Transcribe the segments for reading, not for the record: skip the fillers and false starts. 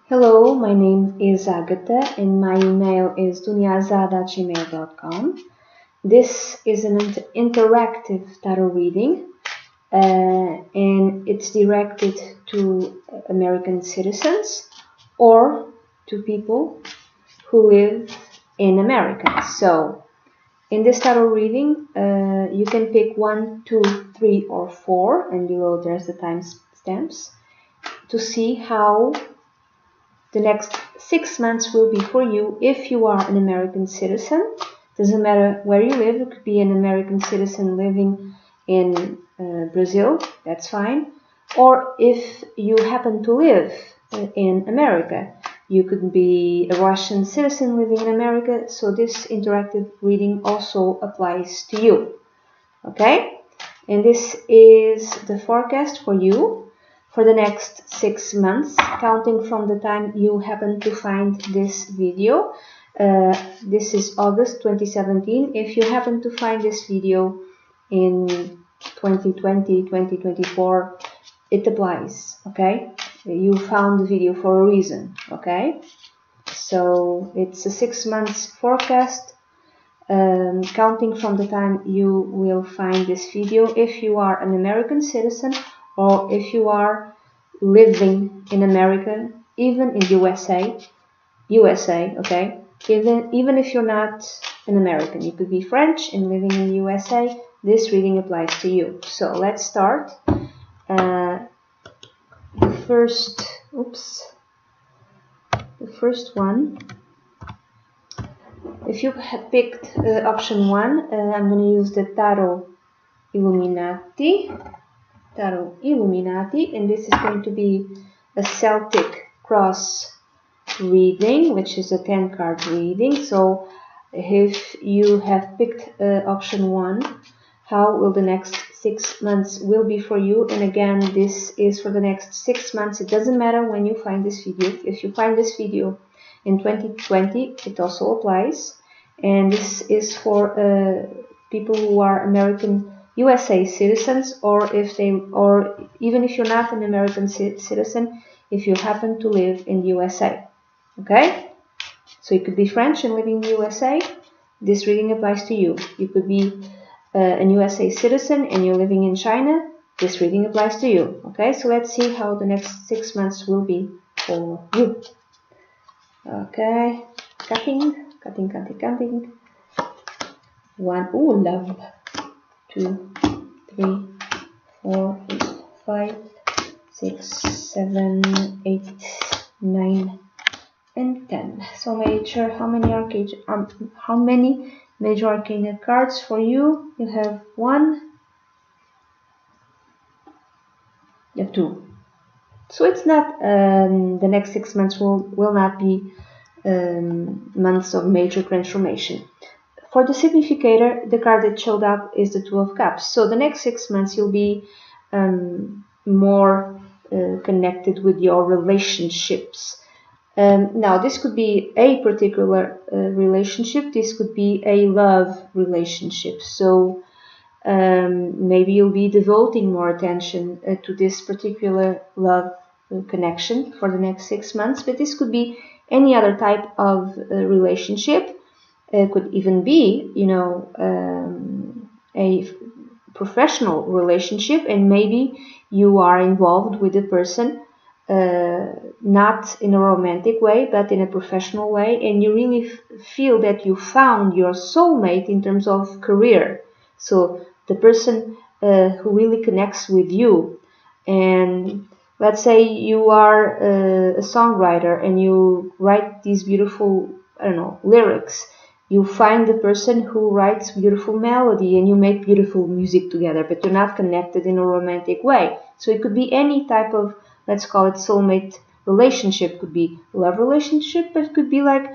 Hello, my name is Agatha and my email is dunyazade@gmail.com. This is an interactive tarot reading and it's directed to American citizens or to people who live in America. So in this tarot reading, you can pick 1, 2, 3, or 4, and below there's the time stamps to see how the next 6 months will be for you if you are an American citizen. Doesn't matter where you live. You could be an American citizen living in Brazil, that's fine. Or if you happen to live in America, you could be a Russian citizen living in America, so this interactive reading also applies to you. Okay? And this is the forecast for you for the next 6 months, counting from the time you happen to find this video. This is August 2017. If you happen to find this video in 2020, 2024, it applies, okay? You found the video for a reason, okay? So it's a 6 months forecast, counting from the time you will find this video if you are an American citizen or if you are living in America, even in USA, okay? Even if you're not an American, you could be French and living in USA, this reading applies to you. So let's start. The first one. If you have picked option 1, I'm going to use the Tarot Illuminati, and this is going to be a Celtic cross reading, which is a 10-card reading. So if you have picked option 1, how will the next 6 months will be for you? And again, this is for the next 6 months. It doesn't matter when you find this video. If you find this video in 2020, it also applies. And this is for people who are American USA citizens, or even if you're not an American citizen, if you happen to live in the USA. Okay? So you could be French and living in the USA. This reading applies to you. You could be an USA citizen and you're living in China. This reading applies to you. Okay? So let's see how the next 6 months will be for you. Okay, cutting. 1, ooh, love. 2, 3, 4, 5, 6, 7, 8, 9, and 10. So major, how many major arcana cards for you? You have 1. You have 2. So it's not the next 6 months will not be months of major transformation. For the significator, the card that showed up is the 2 of Cups. So the next 6 months you'll be more connected with your relationships. Now this could be a particular relationship. This could be a love relationship. So maybe you'll be devoting more attention to this particular love connection for the next 6 months. But this could be any other type of relationship. It could even be, a professional relationship, and maybe you are involved with a person not in a romantic way, but in a professional way, and you really feel that you found your soulmate in terms of career. So the person who really connects with you. And let's say you are a songwriter and you write these beautiful, lyrics. You find the person who writes beautiful melody and you make beautiful music together, but you're not connected in a romantic way. So it could be any type of, let's call it soulmate relationship. It could be a love relationship, but it could be like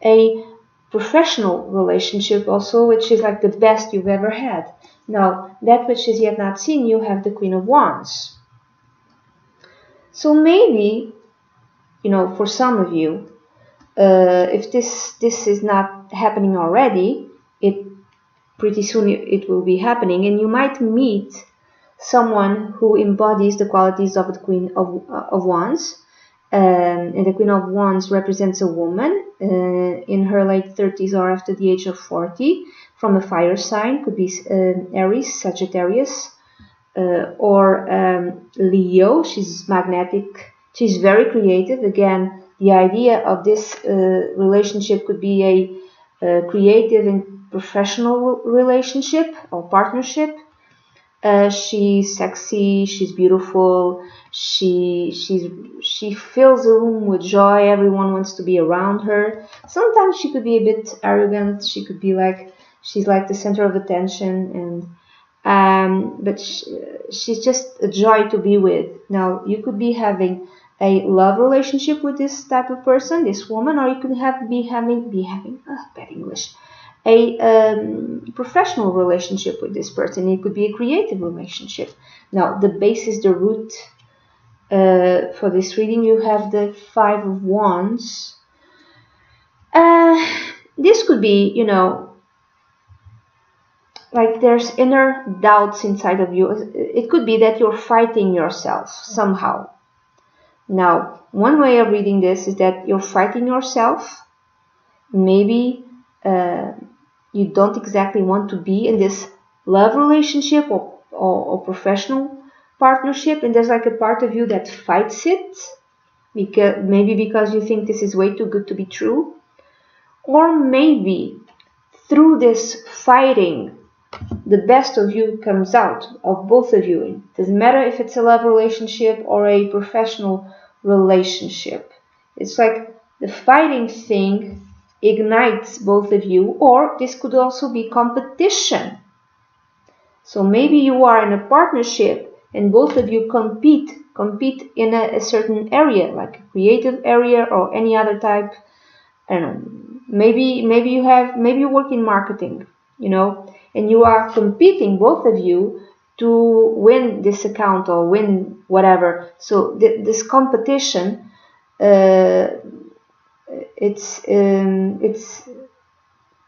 a professional relationship also, which is like the best you've ever had. Now, that which is yet not seen, you have the Queen of Wands. So maybe, for some of you, if this is not happening already, pretty soon it will be happening, and you might meet someone who embodies the qualities of the Queen of Wands. And the Queen of Wands represents a woman in her late 30s or after the age of 40, from a fire sign, could be Aries, Sagittarius, or Leo. She's magnetic. She's very creative. Again, the idea of this relationship could be a creative and professional relationship or partnership. She's sexy, she's beautiful, she fills the room with joy. Everyone wants to be around her. Sometimes she could be a bit arrogant. She could be like, she's like the center of attention, and but she's just a joy to be with. Now, you could be having a love relationship with this type of person, this woman, or you could be having bad English, a professional relationship with this person. It could be a creative relationship. Now, the basis, the root for this reading, you have the Five of Wands. This could be, you know, like there's inner doubts inside of you. It could be that you're fighting yourself somehow. Now, one way of reading this is that you're fighting yourself. Maybe you don't exactly want to be in this love relationship or professional partnership, and there's like a part of you that fights it, because you think this is way too good to be true. Or maybe through this fighting, the best of you comes out, of both of you. It doesn't matter if it's a love relationship or a professional relationship. It's like the fighting thing ignites both of you, or this could also be competition. So maybe you are in a partnership and both of you compete in a certain area, like a creative area or any other type. I don't know. Maybe you work in marketing, you know, and you are competing, both of you, to win this account or win whatever. So this competition, it's in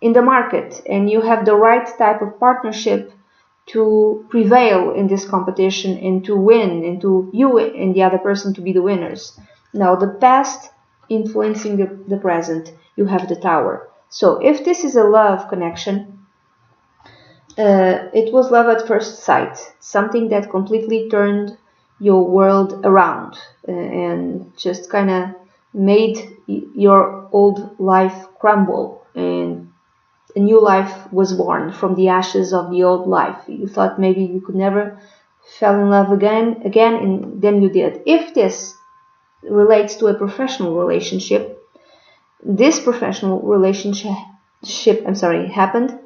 the market, and you have the right type of partnership to prevail in this competition and to win, and to you and the other person to be the winners. Now, the past influencing the present, you have the Tower. So if this is a love connection, it was love at first sight, something that completely turned your world around and just kind of made your old life crumble, and a new life was born from the ashes of the old life. You thought maybe you could never fall in love again, and then you did. If this relates to a professional relationship, this professional relationship happened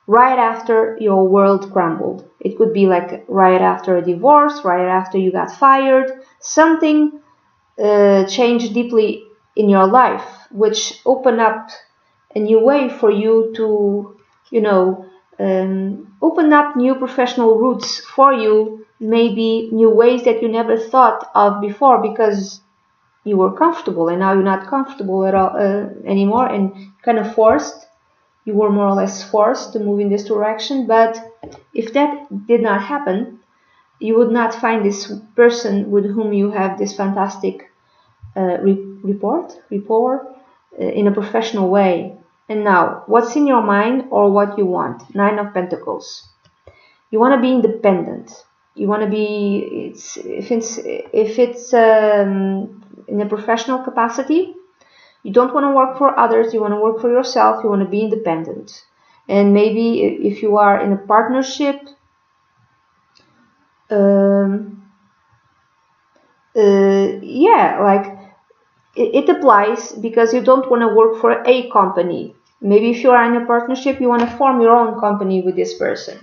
right after your world crumbled. It could be like right after a divorce, right after you got fired. Something changed deeply in your life, which opened up a new way for you to, you know, open up new professional routes for you, maybe new ways that you never thought of before, because you were comfortable, and now you're not comfortable at all anymore, and kind of forced. You were more or less forced to move in this direction. But if that did not happen, you would not find this person with whom you have this fantastic rapport in a professional way. And now, what's in your mind or what you want? Nine of Pentacles. You want to be independent. You want to be, if it's in a professional capacity, you don't want to work for others. You want to work for yourself. You want to be independent. And maybe if you are in a partnership, like it applies, because you don't want to work for a company. Maybe if you are in a partnership, you want to form your own company with this person.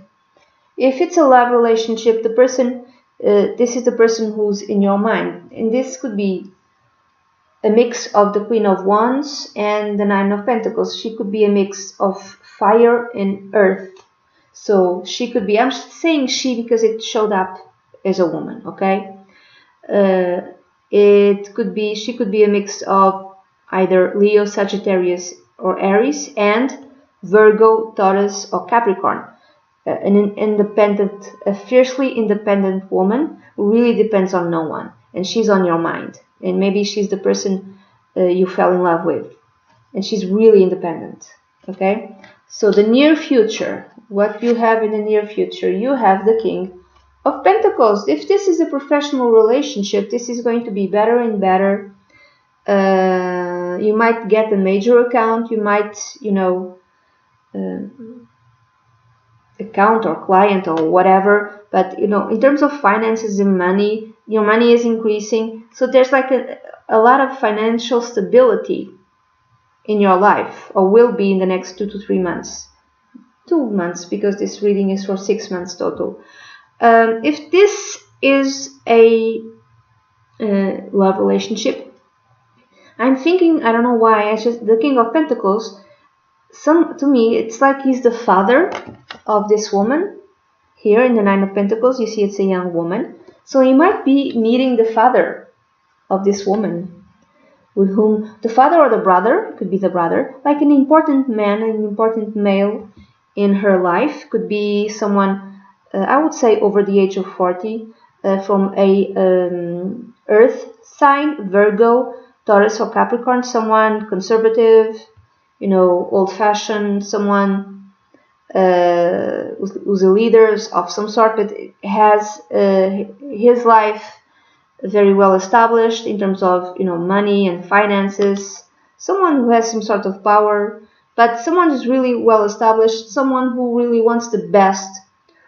If it's a love relationship, the person, this is the person who's in your mind. And this could be a mix of the Queen of Wands and the Nine of Pentacles. She could be a mix of fire and earth. So she could be, I'm saying she because it showed up as a woman, okay? She could be a mix of either Leo, Sagittarius, or Aries, and Virgo, Taurus, or Capricorn. A fiercely independent woman who really depends on no one, and she's on your mind. and maybe she's the person you fell in love with, and she's really independent. Okay, so the near future, what you have in the near future, you have the King of Pentacles. If this is a professional relationship, this is going to be better and better. You might get a major account, you might, account or client or whatever, but in terms of finances and money, your money is increasing, so there's like a lot of financial stability in your life, or will be in the next 2 to 3 months. 2 months, because this reading is for 6 months total. If this is a love relationship, I'm thinking, I don't know why, the King of Pentacles, to me, it's like he's the father of this woman. Here in the Nine of Pentacles, you see it's a young woman. So he might be meeting the father of this woman, with whom the father or the brother, could be the brother, like an important man, an important male in her life, could be someone, I would say over the age of 40, from a earth sign, Virgo, Taurus or Capricorn, someone conservative, old-fashioned, someone who's a leader of some sort, but has his life very well established in terms of money and finances, someone who has some sort of power, but someone who's really well established, someone who really wants the best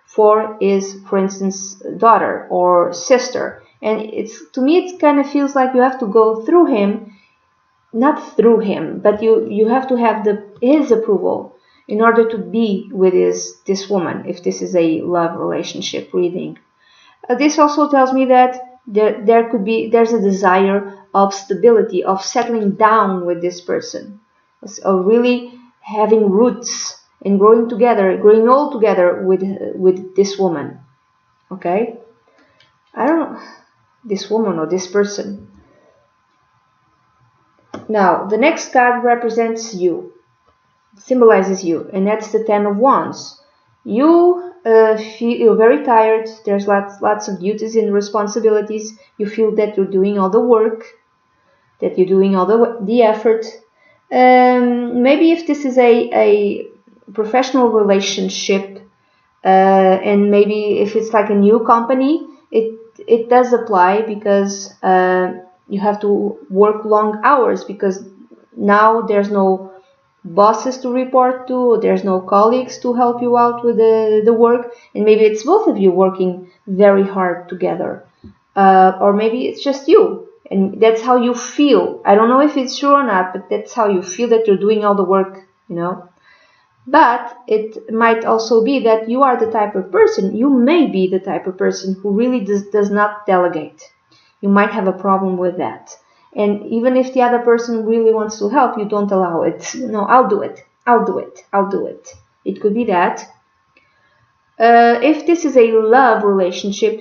for his, for instance, daughter or sister. And to me it kind of feels like you have to go through him, not through him, but you have to have his approval in order to be with this woman, if this is a love relationship reading. This also tells me that there's a desire of stability, of settling down with this person, of really having roots and growing old together with this woman. Okay, I don't know, this woman or this person. Now the next card represents you, symbolizes you, and that's the Ten of Wands. You feel very tired. There's lots of duties and responsibilities. You feel that you're doing all the work, that you're doing all the effort. Maybe if this is a professional relationship, and maybe if it's like a new company, it does apply, because you have to work long hours, because now there's no bosses to report to, there's no colleagues to help you out with the work, and maybe it's both of you working very hard together, or maybe it's just you, and that's how you feel. I don't know if it's true or not, but that's how you feel, that you're doing all the work, But it might also be that you are the type of person, you may be the type of person who really does not delegate. You might have a problem with that. And even if the other person really wants to help, you don't allow it. No, I'll do it. It could be that. If this is a love relationship,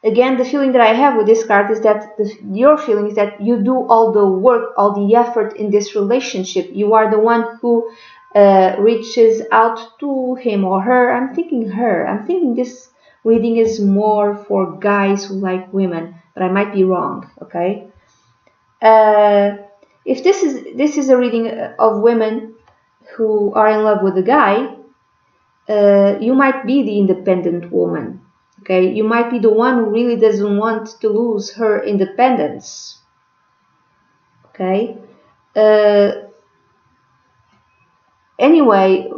again, the feeling that I have with this card is that your feeling is that you do all the work, all the effort in this relationship. You are the one who reaches out to him or her. I'm thinking this reading is more for guys who like women, but I might be wrong. Okay. If this is a reading of women who are in love with a guy, you might be the independent woman. Okay, you might be the one who really doesn't want to lose her independence. Okay. Anyway,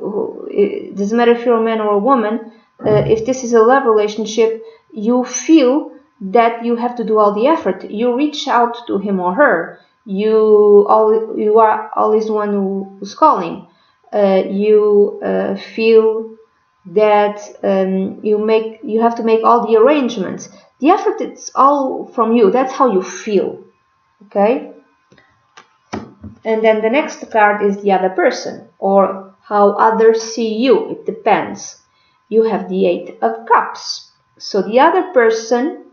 it doesn't matter if you're a man or a woman. If this is a love relationship, you feel that you have to do all the effort. You reach out to him or her. You are always the one who's calling. You feel that you have to make all the arrangements. The effort, it's all from you. That's how you feel. Okay. And then the next card is the other person, or how others see you. It depends. You have the Eight of Cups. So the other person,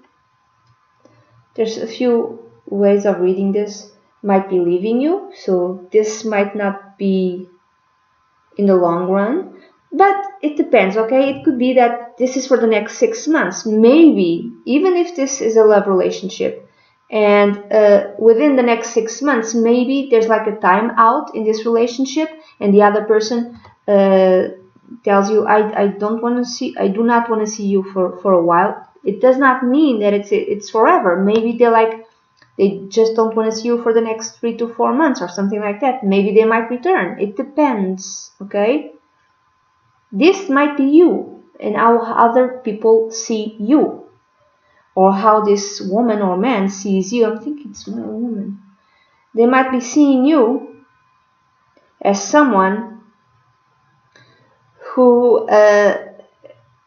there's a few ways of reading this, might be leaving you. So this might not be in the long run, but it depends. Okay, it could be that this is for the next 6 months. Maybe, even if this is a love relationship, And within the next 6 months, maybe there's like a time out in this relationship, and the other person tells you, I do not want to see you for a while. It does not mean that it's forever. Maybe they just don't want to see you for the next 3 to 4 months or something like that. Maybe they might return. It depends, okay? This might be you and how other people see you, or how this woman or man sees you. I'm thinking it's my woman. They might be seeing you as someone who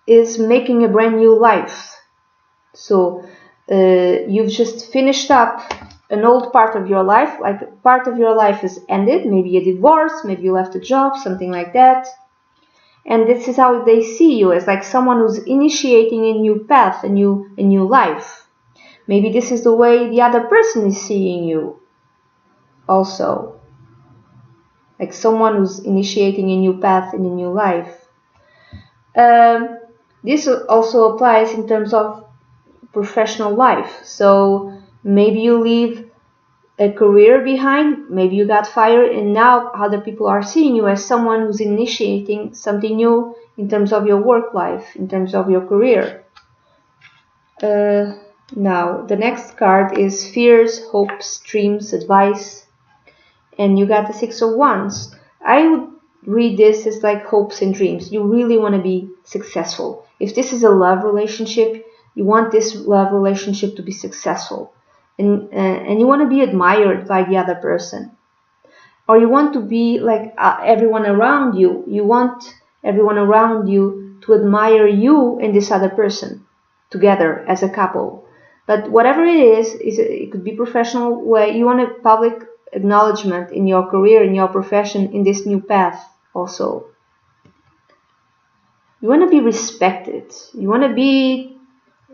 is making a brand new life. So you've just finished up an old part of your life, like part of your life is ended, maybe a divorce, maybe you left a job, something like that. And this is how they see you, as like someone who's initiating a new path, a new life. Maybe this is the way the other person is seeing you also, like someone who's initiating a new path in a new life. This also applies in terms of professional life. So maybe you leave a career behind, maybe you got fired, and now other people are seeing you as someone who's initiating something new in terms of your work life, in terms of your career. Now the next card is fears, hopes, dreams, advice, and you got the 6 of Wands. I would read this as like hopes and dreams. You really want to be successful. If this is a love relationship, you want this love relationship to be successful, and you want to be admired by the other person, or you want to be like everyone around you. You want everyone around you to admire you and this other person together as a couple. But whatever it is it could be professional way. You want a public acknowledgement in your career, in your profession, in this new path also. You want to be respected. You want to be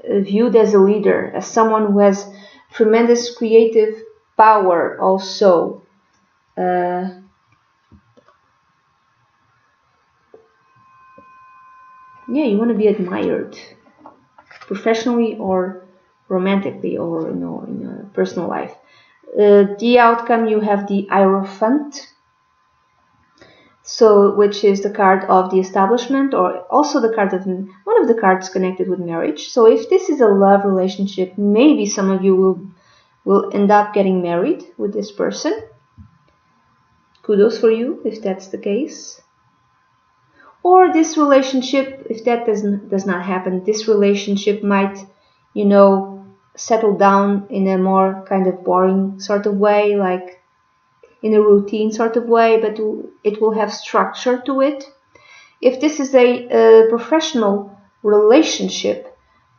viewed as a leader, as someone who has tremendous creative power also. Yeah, you want to be admired professionally or romantically, or in your personal life. The outcome, you have the Hierophant, so which is the card of the establishment, or also the card of one of the cards connected with marriage. So if this is a love relationship, maybe some of you will end up getting married with this person. Kudos for you if that's the case. Or this relationship, if that does not happen, this relationship might, settle down in a more kind of boring sort of way, like in a routine sort of way, but it will have structure to it. If this is a professional relationship,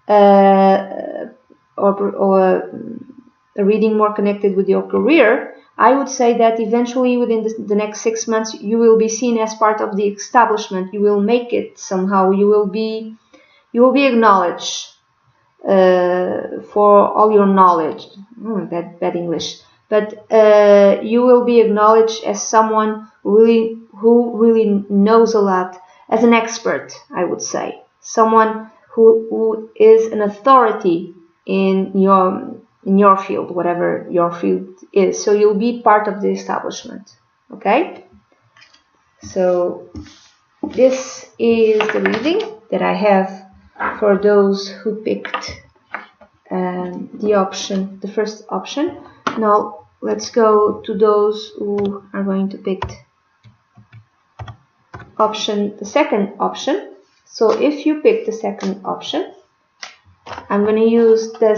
or a reading more connected with your career, I would say that eventually within the next 6 months you will be seen as part of the establishment. You will make it somehow. You will be acknowledged for all your knowledge. Bad English. But you will be acknowledged as someone who really knows a lot, as an expert, I would say. Someone who is an authority in your field, whatever your field is. So you'll be part of the establishment. Okay? So this is the reading that I have for those who picked the first option. Now let's go to those who are going to pick the second option. So if you pick the second option, I'm going to use the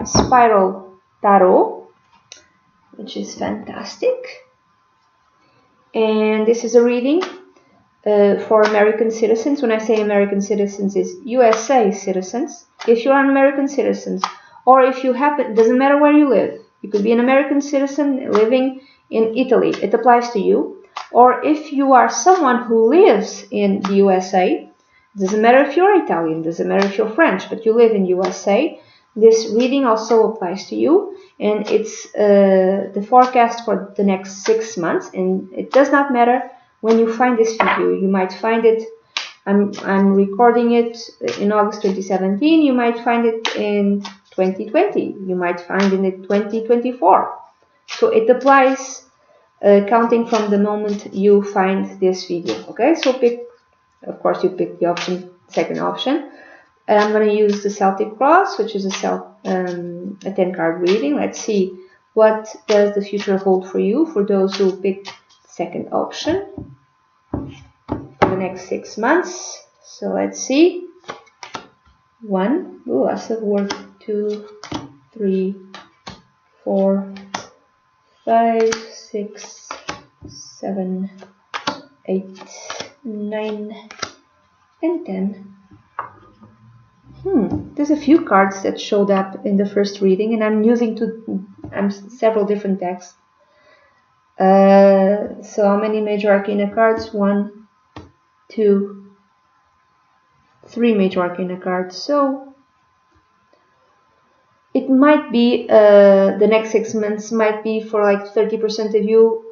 Spiral Tarot, which is fantastic. And this is a reading for American citizens. When I say American citizens, it's USA citizens. If you're an American citizen, or if you happen, doesn't matter where you live. You could be an American citizen living in Italy. It applies to you. Or if you are someone who lives in the USA, doesn't matter if you're Italian, doesn't matter if you're French, but you live in USA, this reading also applies to you. And it's the forecast for the next 6 months. And it does not matter when you find this video. You might find it, I'm recording it in August 2017. You might find it in 2020. You might find in it 2024. So it applies counting from the moment you find this video. Okay, so of course you pick the second option. I'm going to use the Celtic Cross, which is a 10 card reading. Let's see, what does the future hold for you, for those who picked the second option, for the next 6 months. So let's see. 1, lots of work. 2, 3, 4, 5, 6, 7, 8, 9, and 10. There's a few cards that showed up in the first reading, and I'm using several different decks. So how many Major Arcana cards? 1, 2, 3 Major Arcana cards. So it might be the next 6 months might be for like 30% of you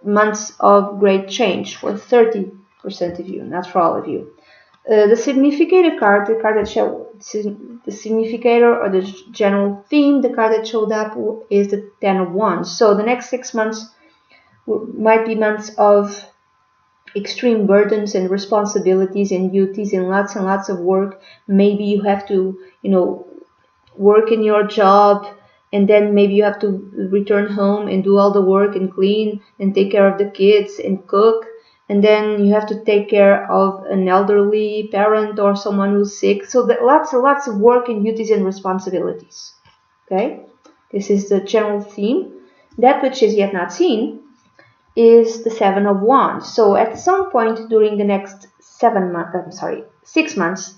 months of great change, for 30% of you, not for all of you. The significator card, the card that showed the significator or the general theme, the card that showed up is the 10 of Wands. So the next 6 months might be months of extreme burdens and responsibilities and duties and lots of work. Maybe you have to, work in your job, and then maybe you have to return home and do all the work and clean and take care of the kids and cook. And then you have to take care of an elderly parent or someone who's sick. So lots of work and duties and responsibilities. Okay, this is the general theme. That which is yet not seen is the 7 of Wands. So at some point during the next 6 months,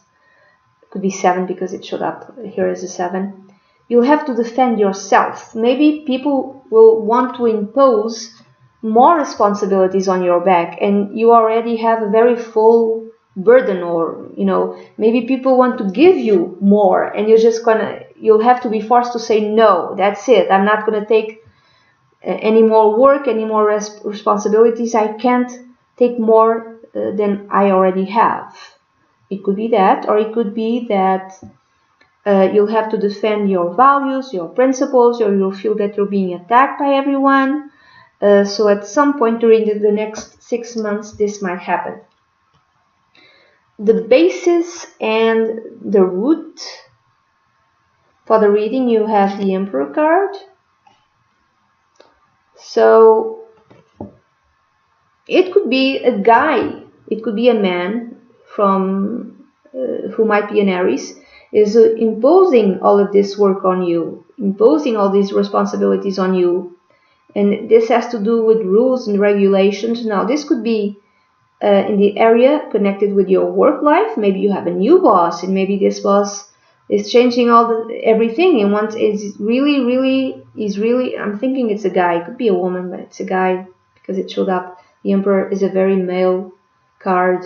it could be 7 because it showed up here as a 7, you'll have to defend yourself. Maybe people will want to impose more responsibilities on your back, and you already have a very full burden, or maybe people want to give you more, and you'll have to be forced to say no. That's it. I'm not gonna take any more work, any more responsibilities. I can't take more than I already have. It could be that, or it could be that you'll have to defend your values, your principles, or you'll feel that you're being attacked by everyone. So at some point during the next 6 months, this might happen. The basis and the root for the reading, you have the Emperor card. So it could be a guy, it could be a man from who might be an Aries, is imposing all of this work on you, imposing all these responsibilities on you. And this has to do with rules and regulations. Now, this could be in the area connected with your work life. Maybe you have a new boss, and maybe this boss is changing everything. And once is really, I'm thinking it's a guy. It could be a woman, but it's a guy because it showed up. The Emperor is a very male card.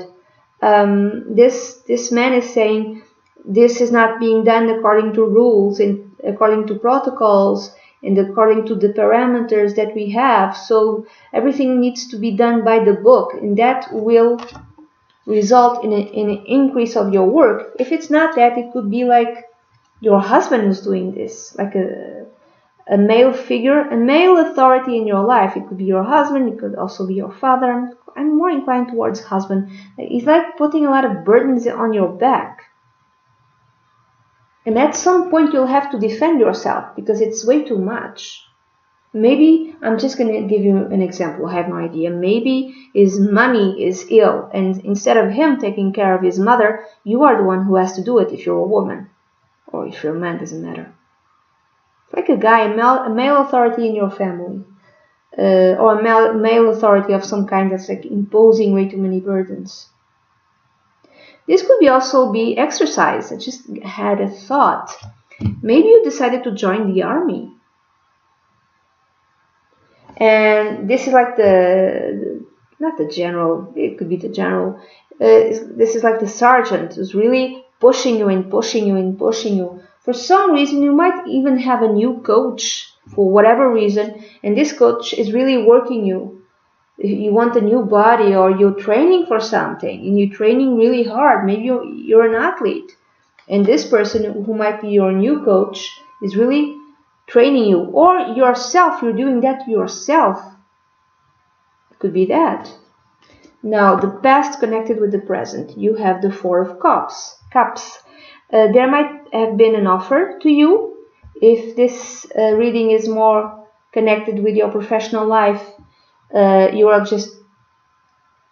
This man is saying this is not being done according to rules and according to protocols and according to the parameters that we have. So everything needs to be done by the book, and that will result in an increase of your work. If it's not that, it could be like your husband who's doing this, like a male figure, a male authority in your life. It could be your husband, it could also be your father. I'm more inclined towards husband. It's like putting a lot of burdens on your back. And at some point you'll have to defend yourself because it's way too much. Maybe, I'm just going to give you an example, I have no idea. Maybe his mommy is ill, and instead of him taking care of his mother, you are the one who has to do it if you're a woman. Or if you're a man, doesn't matter. Like a guy, a male authority in your family. Or a male authority of some kind that's like imposing way too many burdens. This could also be exercise. I just had a thought. Maybe you decided to join the army. And this is like not the general, it could be the general. This is like the sergeant who's really pushing you and pushing you and pushing you. For some reason, you might even have a new coach for whatever reason. And this coach is really working you. You want a new body, or you're training for something and you're training really hard. Maybe you're an athlete And this person who might be your new coach is really training you, or yourself, you're doing that to yourself. It could be that. Now, the past connected with the present. You have the Four of Cups. There might have been an offer to you. If this reading is more connected with your professional life, you are just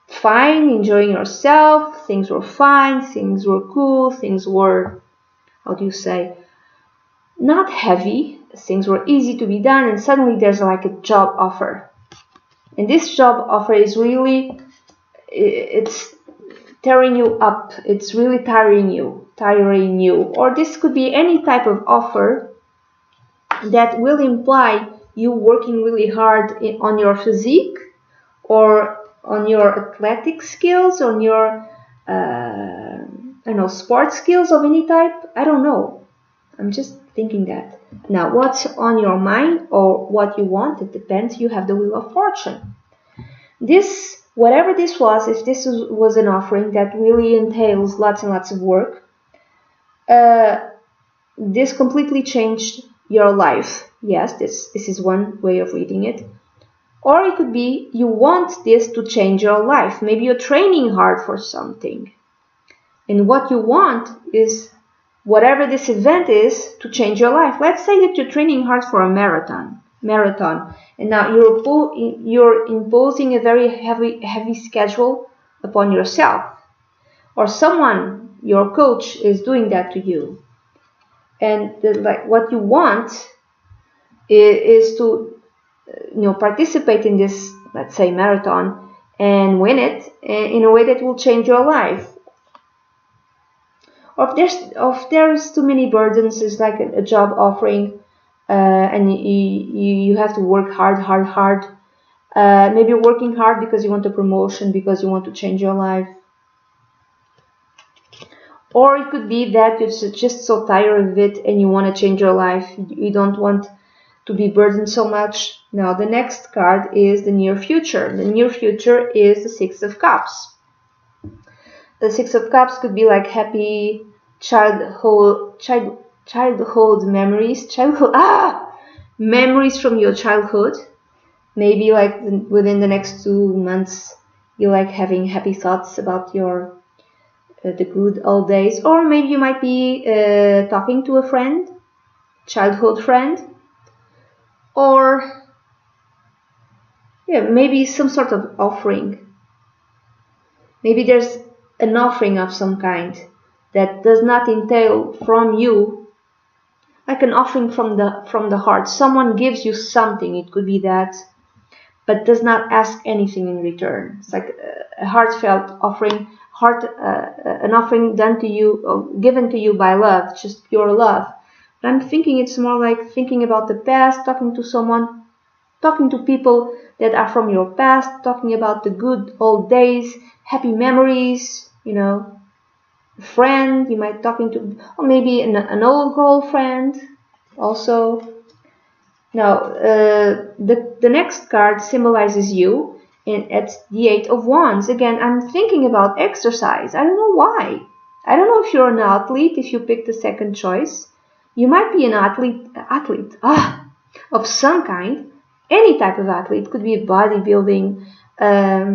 fine, enjoying yourself. Things were fine, things were cool, things were, how do you say, not heavy. Things were easy to be done, and suddenly there's like a job offer. And this job offer is really, it's tearing you up. It's really tiring you. Or this could be any type of offer that will imply you working really hard on your physique, or on your athletic skills, on your I don't know, sports skills of any type. I don't know. I'm just thinking that. Now, what's on your mind or what you want, it depends. You have the Wheel of Fortune. This, whatever this was, if this was an offering that really entails lots and lots of work, this completely changed your life. Yes, this is one way of reading it. Or it could be you want this to change your life. Maybe you're training hard for something. And what you want is whatever this event is to change your life. Let's say that you're training hard for a marathon. And now you're imposing a very heavy schedule upon yourself. Or someone, your coach, is doing that to you. And what you want is to participate in this, let's say, marathon and win it in a way that will change your life. Or if there's too many burdens, it's like a job offering, and you have to work hard. Maybe you're working hard because you want a promotion, because you want to change your life. Or it could be that you're just so tired of it and you want to change your life. You don't want to be burdened so much. Now, the next card is the near future. The near future is the Six of Cups. The Six of Cups could be like happy childhood memories. Memories from your childhood. Maybe like within the next 2 months, you like having happy thoughts about your the good old days. Or maybe you might be talking to a friend, childhood friend. Or maybe some sort of offering. Maybe there's an offering of some kind that does not entail from you, like an offering from the heart. Someone gives you something, it could be that, but does not ask anything in return. It's like a heartfelt offering, an offering done to you, or given to you by love, just pure love. But I'm thinking it's more like thinking about the past, talking to someone, talking to people that are from your past, talking about the good old days, happy memories, a friend you might talking to, or maybe an old girlfriend also. Now, the next card symbolizes you, and it's the Eight of Wands. Again, I'm thinking about exercise. I don't know why. I don't know if you're an athlete, if you pick the second choice. You might be an athlete of some kind. Any type of athlete. Could be bodybuilding, a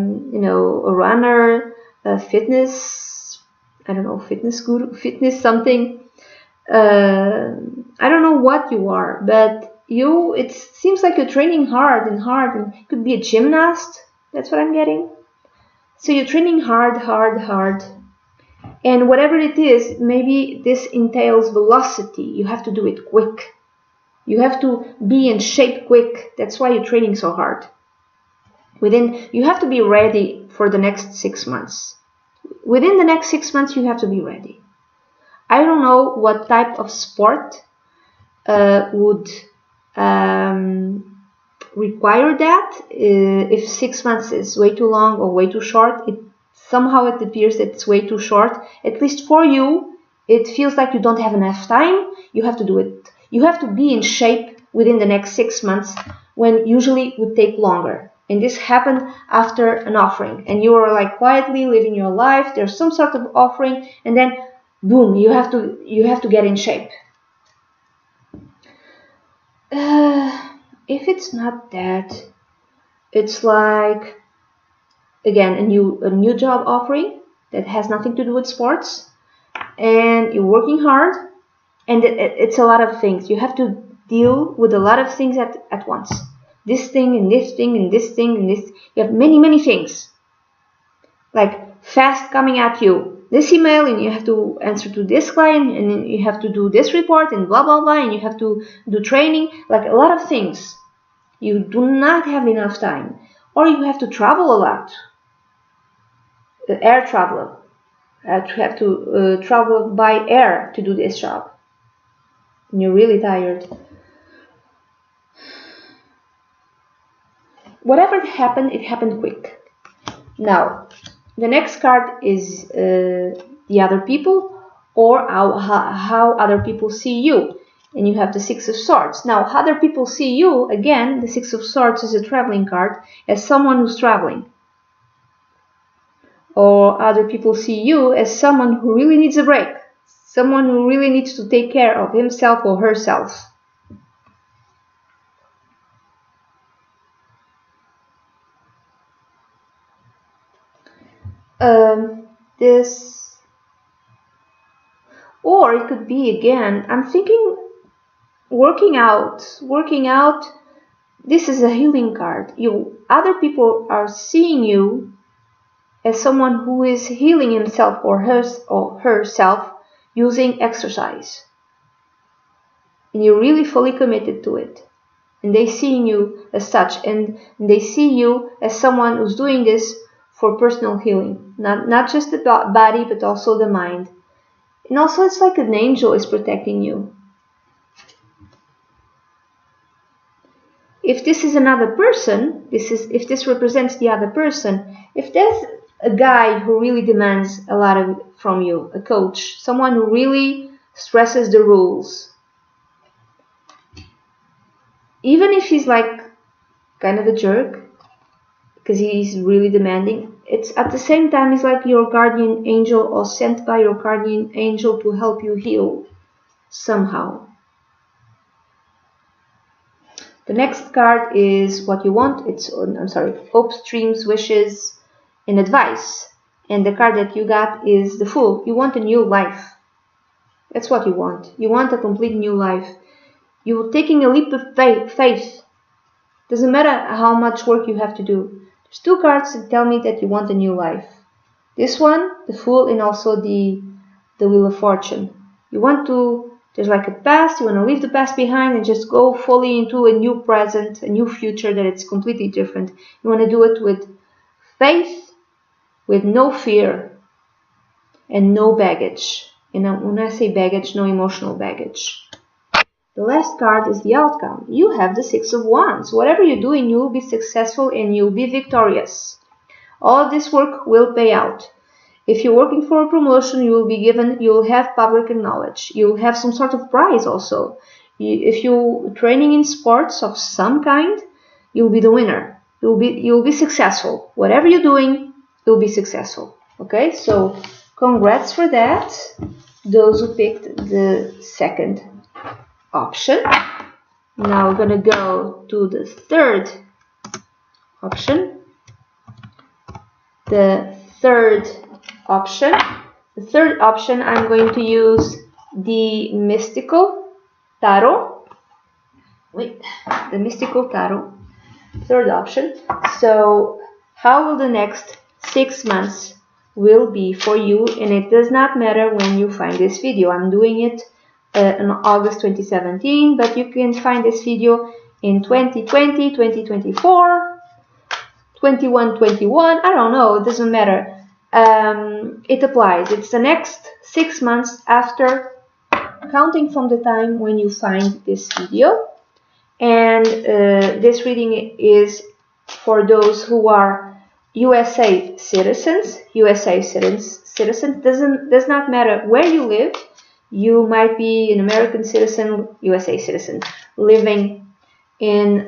runner, fitness, I don't know, fitness guru, fitness something. I don't know what you are, but it seems like you're training hard, and you could be a gymnast. That's what I'm getting. So you're training hard. And whatever it is, maybe this entails velocity. You have to do it quick. You have to be in shape quick. That's why you're training so hard. You have to be ready for the next 6 months. Within the next 6 months, you have to be ready. I don't know what type of sport would require that. If 6 months is way too long or way too short, somehow it appears that it's way too short. At least for you, it feels like you don't have enough time. You have to do it. You have to be in shape within the next 6 months, when usually it would take longer. And this happened after an offering. And you were like quietly living your life. There's some sort of offering. And then boom, you have to get in shape. If it's not that, it's like, again, a new job offering that has nothing to do with sports, and you're working hard, and it's a lot of things. You have to deal with a lot of things at once. This thing and this thing and this thing and this. You have many things, like fast coming at you. This email, and you have to answer to this client, and then you have to do this report, and blah blah blah, and you have to do training, like a lot of things. You do not have enough time, or you have to travel a lot. The air traveler, have to travel by air to do this job, and you're really tired. Whatever happened, it happened quick. Now, the next card is the other people, or how other people see you. And you have the Six of Swords. Now, how other people see you, again, the Six of Swords is a traveling card, as someone who's traveling. Or other people see you as someone who really needs a break. Someone who really needs to take care of himself or herself. This, or it could be, again, I'm thinking working out. This is a healing card. Other people are seeing you as someone who is healing himself or herself using exercise, and you're really fully committed to it, and they seeing you as such, and they see you as someone who's doing this for personal healing, not just the body, but also the mind. And also, it's like an angel is protecting you. If this is another person, if this represents the other person, if there's a guy who really demands a lot from you, a coach, someone who really stresses the rules, even if he's like kind of a jerk, because he's really demanding, it's at the same time he's like your guardian angel, or sent by your guardian angel to help you heal somehow. The next card is what you want. It's, hopes, dreams, wishes, and advice. And the card that you got is the Fool. You want a new life. That's what you want. You want a complete new life. You're taking a leap of faith. Doesn't matter how much work you have to do. There's two cards that tell me that you want a new life. This one, the Fool, and also the Wheel of Fortune. You want to, there's like a past, you want to leave the past behind and just go fully into a new present, a new future that it's completely different. You want to do it with faith, with no fear, and no baggage. And when I say baggage, no emotional baggage. The last card is the outcome. You have the Six of Wands. Whatever you're doing, you will be successful and you'll be victorious. All of this work will pay out. If you're working for a promotion, you'll have public knowledge. You'll have some sort of prize also. If you're training in sports of some kind, you'll be the winner. You'll be successful. Whatever you're doing, you'll be successful. Okay, so congrats for that. Those who picked the second option. Now we're gonna go to the third option. The third option, I'm going to use the Mystical Tarot. The Mystical Tarot. Third option. So how will the next 6 months will be for you? And it does not matter when you find this video. I'm doing it in August 2017, but you can find this video in 2020, 2024, 21, 21, I don't know, it doesn't matter. It applies. It's the next 6 months after, counting from the time when you find this video. And this reading is for those who are USA citizens. USA citizens does not matter where you live. You might be an American citizen, USA citizen, living in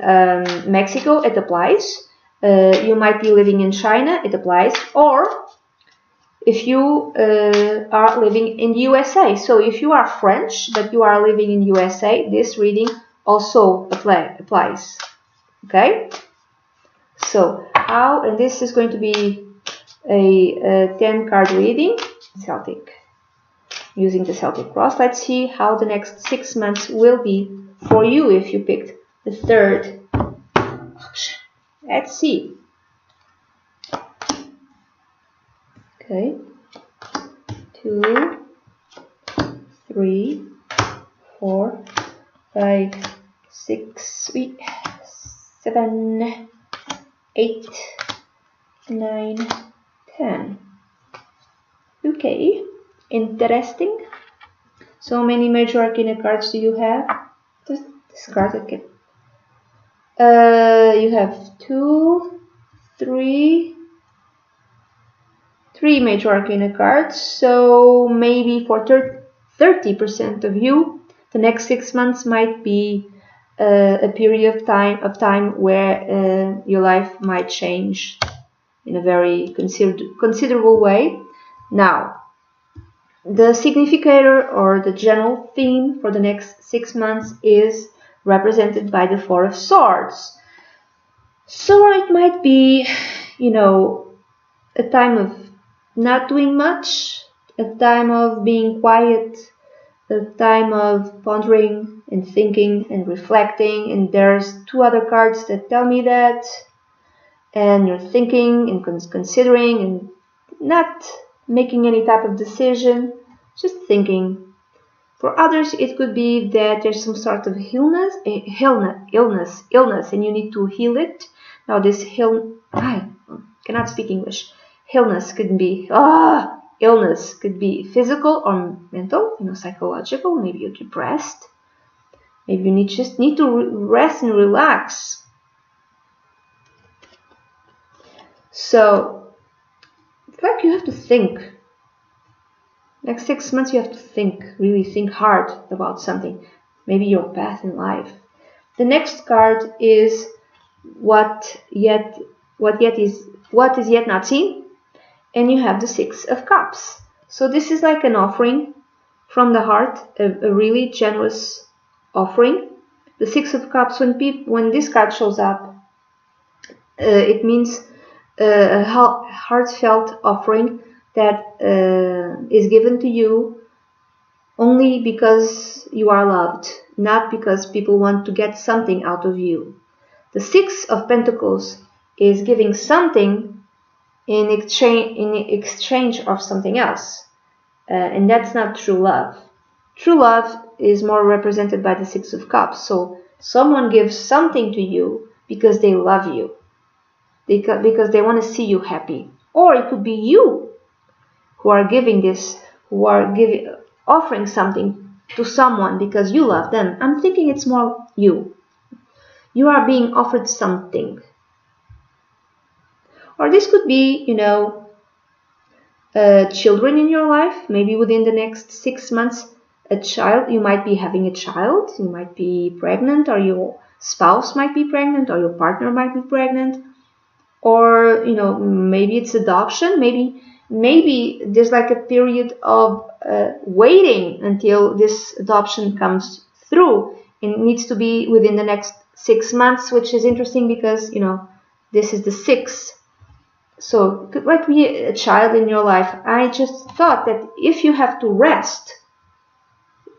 Mexico, it applies. You might be living in China, it applies. Or if you are living in the USA. So if you are French but you are living in USA, this reading also applies. Okay? So how, and this is going to be a 10 card reading, Celtic, using the Celtic cross. Let's see how the next 6 months will be for you if you picked the third option. Let's see. Okay, 2, 3, 4, 5, 6, 7, 8, 9, 10. Okay, interesting. So many major arcana cards do you have? Just discard it. You have 2, 3 major arcana cards. So maybe for 30% of you, the next 6 months might be a period of time where your life might change in a very considerable way. Now, the significator or the general theme for the next 6 months is represented by the Four of Swords. So it might be, a time of not doing much, a time of being quiet, a time of pondering and thinking and reflecting. And there's 2 other cards that tell me that. And you're thinking and considering and not making any type of decision, just thinking. For others, it could be that there's some sort of illness, and you need to heal it. Now, this I cannot speak English. Illness could be physical or mental, psychological. Maybe you're depressed. Maybe you just need to rest and relax. So, it's like you have to think. Next 6 months you have to think, really think hard about something. Maybe your path in life. The next card is what is yet not seen, and you have the 6 of Cups. So this is like an offering from the heart, a really generous offering. The 6 of Cups, when this card shows up, it means a heartfelt offering that is given to you only because you are loved, not because people want to get something out of you. The 6 of Pentacles is giving something in exchange of something else, and that's not true love. True love is more represented by the 6 of Cups. So someone gives something to you because they love you, because they want to see you happy. Or it could be you who are giving this, offering something to someone because you love them. I'm thinking it's more you. You are being offered something. Or this could be, children in your life. Maybe within the next 6 months, you might be having a child, you might be pregnant, or your spouse might be pregnant, or your partner might be pregnant. Or, maybe it's adoption. Maybe there's like a period of waiting until this adoption comes through, and it needs to be within the next 6 months, which is interesting because, this is the 6. So it might be a child in your life. I just thought that if you have to rest,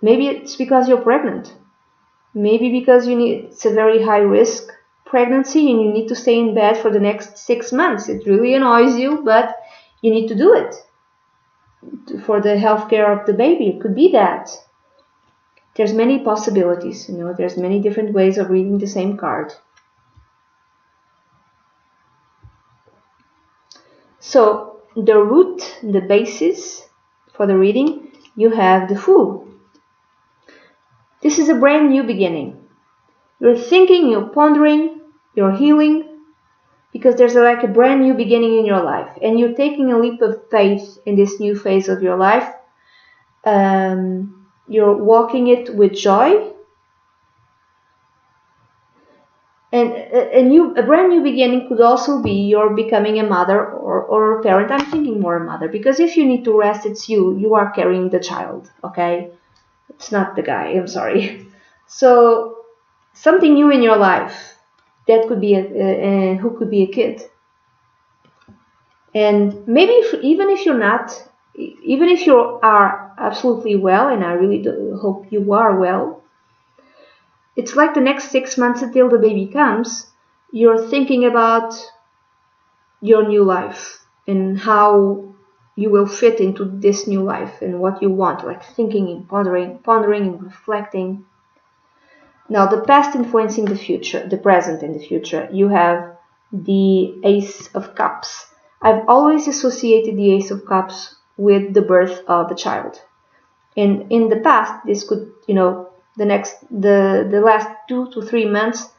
maybe it's because you're pregnant. Maybe because it's a very high risk pregnancy and you need to stay in bed for the next 6 months. It really annoys you, but you need to do it for the health care of the baby. It could be that. There's many possibilities, there's many different ways of reading the same card. So the root, the basis for the reading, you have the Fool. This is a brand new beginning. You're thinking, you're pondering, you're healing, because there's like a brand new beginning in your life, and you're taking a leap of faith in this new phase of your life. You're walking it with joy, And a brand new beginning could also be you're becoming a mother or a parent. I'm thinking more a mother, because if you need to rest, it's you are carrying the child, okay? It's not the guy, I'm sorry. So something new in your life, that could be who could be a kid. And maybe even if you're not, even if you are absolutely well, and I really hope you are well, it's like the next 6 months until the baby comes, you're thinking about your new life and how you will fit into this new life and what you want, like thinking and pondering and reflecting. Now, the past influencing the future, the present and the future, you have the Ace of Cups. I've always associated the Ace of Cups with the birth of the child. And in the past, this could, the last 2 to 3 months,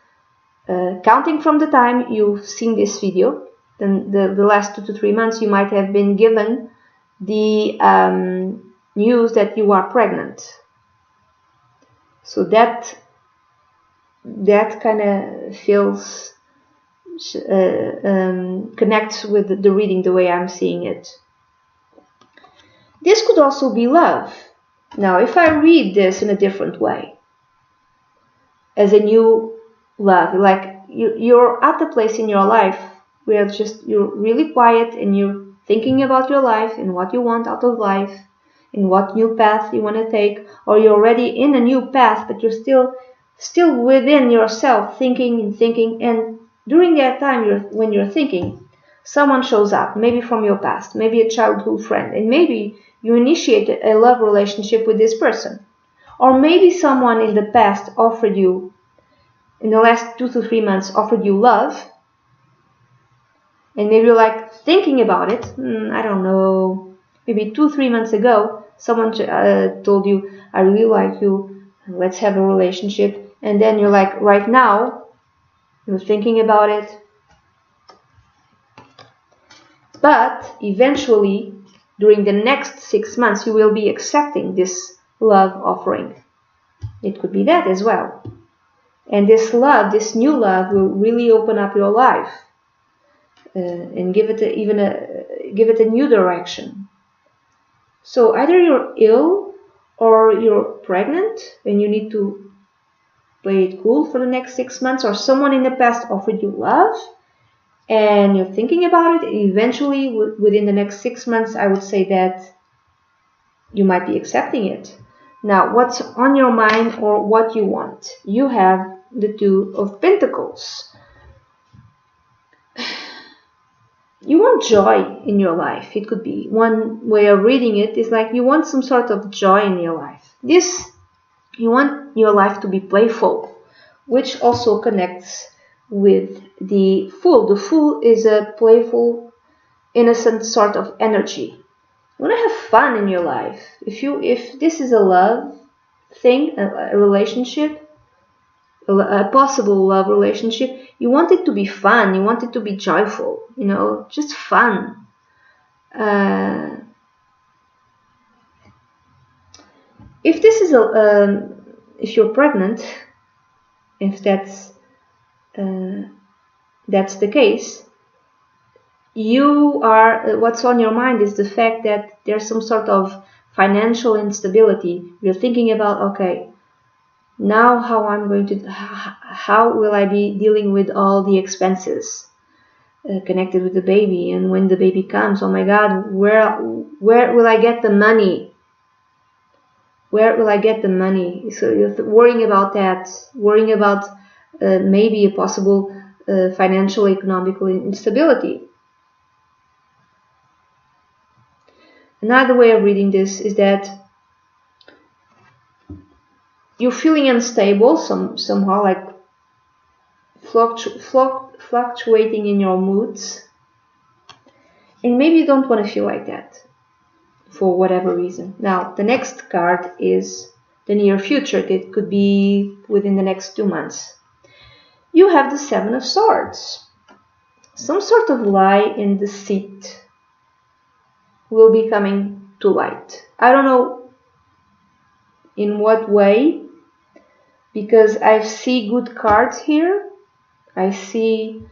counting from the time you've seen this video, then the last 2 to 3 months, you might have been given the news that you are pregnant. So that kind of feels connects with the reading the way I'm seeing it. This could also be love. Now, if I read this in a different way, as a new love, like you're at the place in your life where you're really quiet and you're thinking about your life and what you want out of life and what new path you want to take, or you're already in a new path, but you're still within yourself thinking, and during that time when you're thinking, someone shows up, maybe from your past, maybe a childhood friend, and maybe you initiate a love relationship with this person. Or maybe someone in the past offered you, in the last 2 to 3 months, offered you love, and maybe you're like thinking about it, I don't know, maybe 2-3 months ago, someone told you, I really like you, let's have a relationship, and then you're like, right now, you're thinking about it. But eventually, during the next 6 months, you will be accepting this love offering. It could be that as well. And this love, this new love, will really open up your life and give it a new direction. So either you're ill or you're pregnant and you need to play it cool for the next 6 months, or someone in the past offered you love and you're thinking about it. Eventually, within the next 6 months, I would say that you might be accepting it. Now, what's on your mind or what you want? You have the Two of Pentacles. You want joy in your life. It could be one way of reading it is like you want some sort of joy in your life. You want your life to be playful, which also connects with the Fool. The Fool is a playful, innocent sort of energy. You want to have fun in your life. If this is a love thing, a relationship, a possible love relationship, you want it to be fun, you want it to be joyful, just fun. If this is if you're pregnant, if that's the case, you are what's on your mind is the fact that there's some sort of financial instability. You're thinking about, okay, now how will I be dealing with all the expenses connected with the baby, and when the baby comes, oh my God, where will I get the money? Where will I get the money? So you're worrying about that, worrying about maybe a possible financial, economical instability. Another way of reading this is that you're feeling unstable, somehow like fluctuating in your moods, and maybe you don't want to feel like that for whatever reason. Now, the next card is the near future. It could be within the next 2 months. You have the Seven of Swords. Some sort of lie and deceit will be coming to light. I don't know in what way, because I see good cards here, I see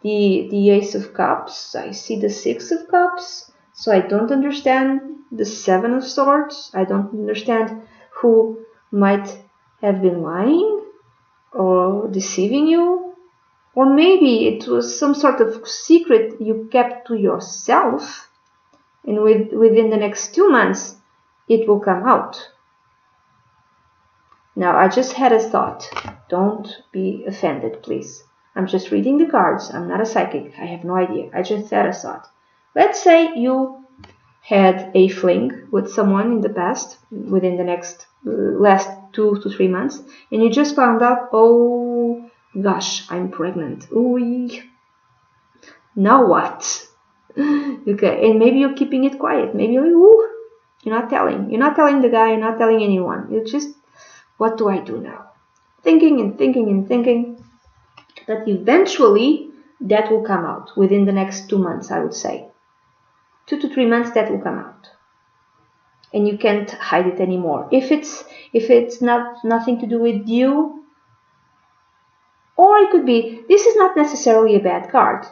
the Ace of Cups. I see the Six of Cups. So I don't understand the Seven of Swords. I don't understand who might have been lying or deceiving you. Or maybe it was some sort of secret you kept to yourself, and within the next 2 months it will come out. Now, I just had a thought. Don't be offended, please. I'm just reading the cards. I'm not a psychic. I have no idea. I just had a thought. Let's say you had a fling with someone in the past, within the last 2 to 3 months, and you just found out, oh gosh, I'm pregnant. Ooh. Now what? Okay, and maybe you're keeping it quiet. Maybe you're not telling. You're not telling the guy. You're not telling anyone. You're just, what do I do now? Thinking and thinking and thinking. But eventually that will come out within the next 2 months, I would say. 2 to 3 months that will come out. And you can't hide it anymore. If it's nothing to do with you, or it could be, this is not necessarily a bad card.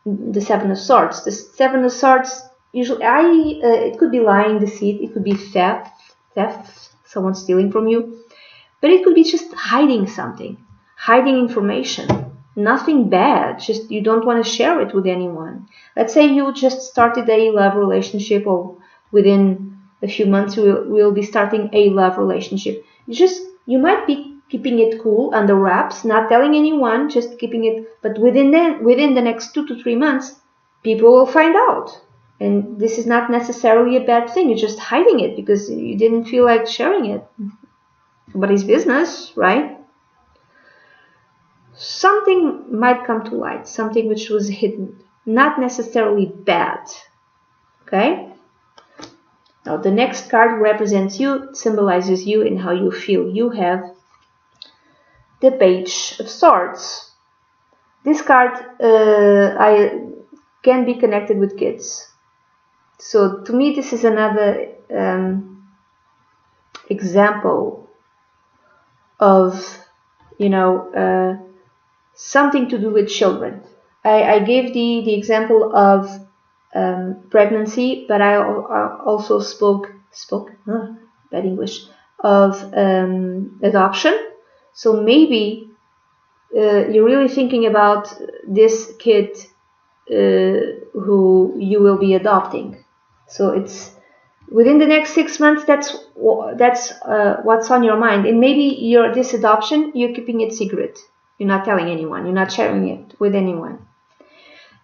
The Seven of Swords. The Seven of Swords, usually, it could be lying, deceit, it could be theft, someone stealing from you. But it could be just hiding something, hiding information. Nothing bad, just you don't want to share it with anyone. Let's say you just started a love relationship, or within a few months you will be starting a love relationship. You might be keeping it cool, under wraps, not telling anyone, just keeping it. But within the next 2 to 3 months, people will find out. And this is not necessarily a bad thing. You're just hiding it because you didn't feel like sharing it. Nobody's business, right? Something might come to light, something which was hidden, not necessarily bad. Okay? Now the next card represents you, symbolizes you and how you feel. You have the Page of Swords. This card can be connected with kids. So to me this is another example of, something to do with children. I gave the example of pregnancy, but I also spoke bad English, of adoption. So maybe you're really thinking about this kid who you will be adopting. So it's within the next 6 months. That's what's on your mind, and maybe this adoption, you're keeping it secret. You're not telling anyone. You're not sharing it with anyone.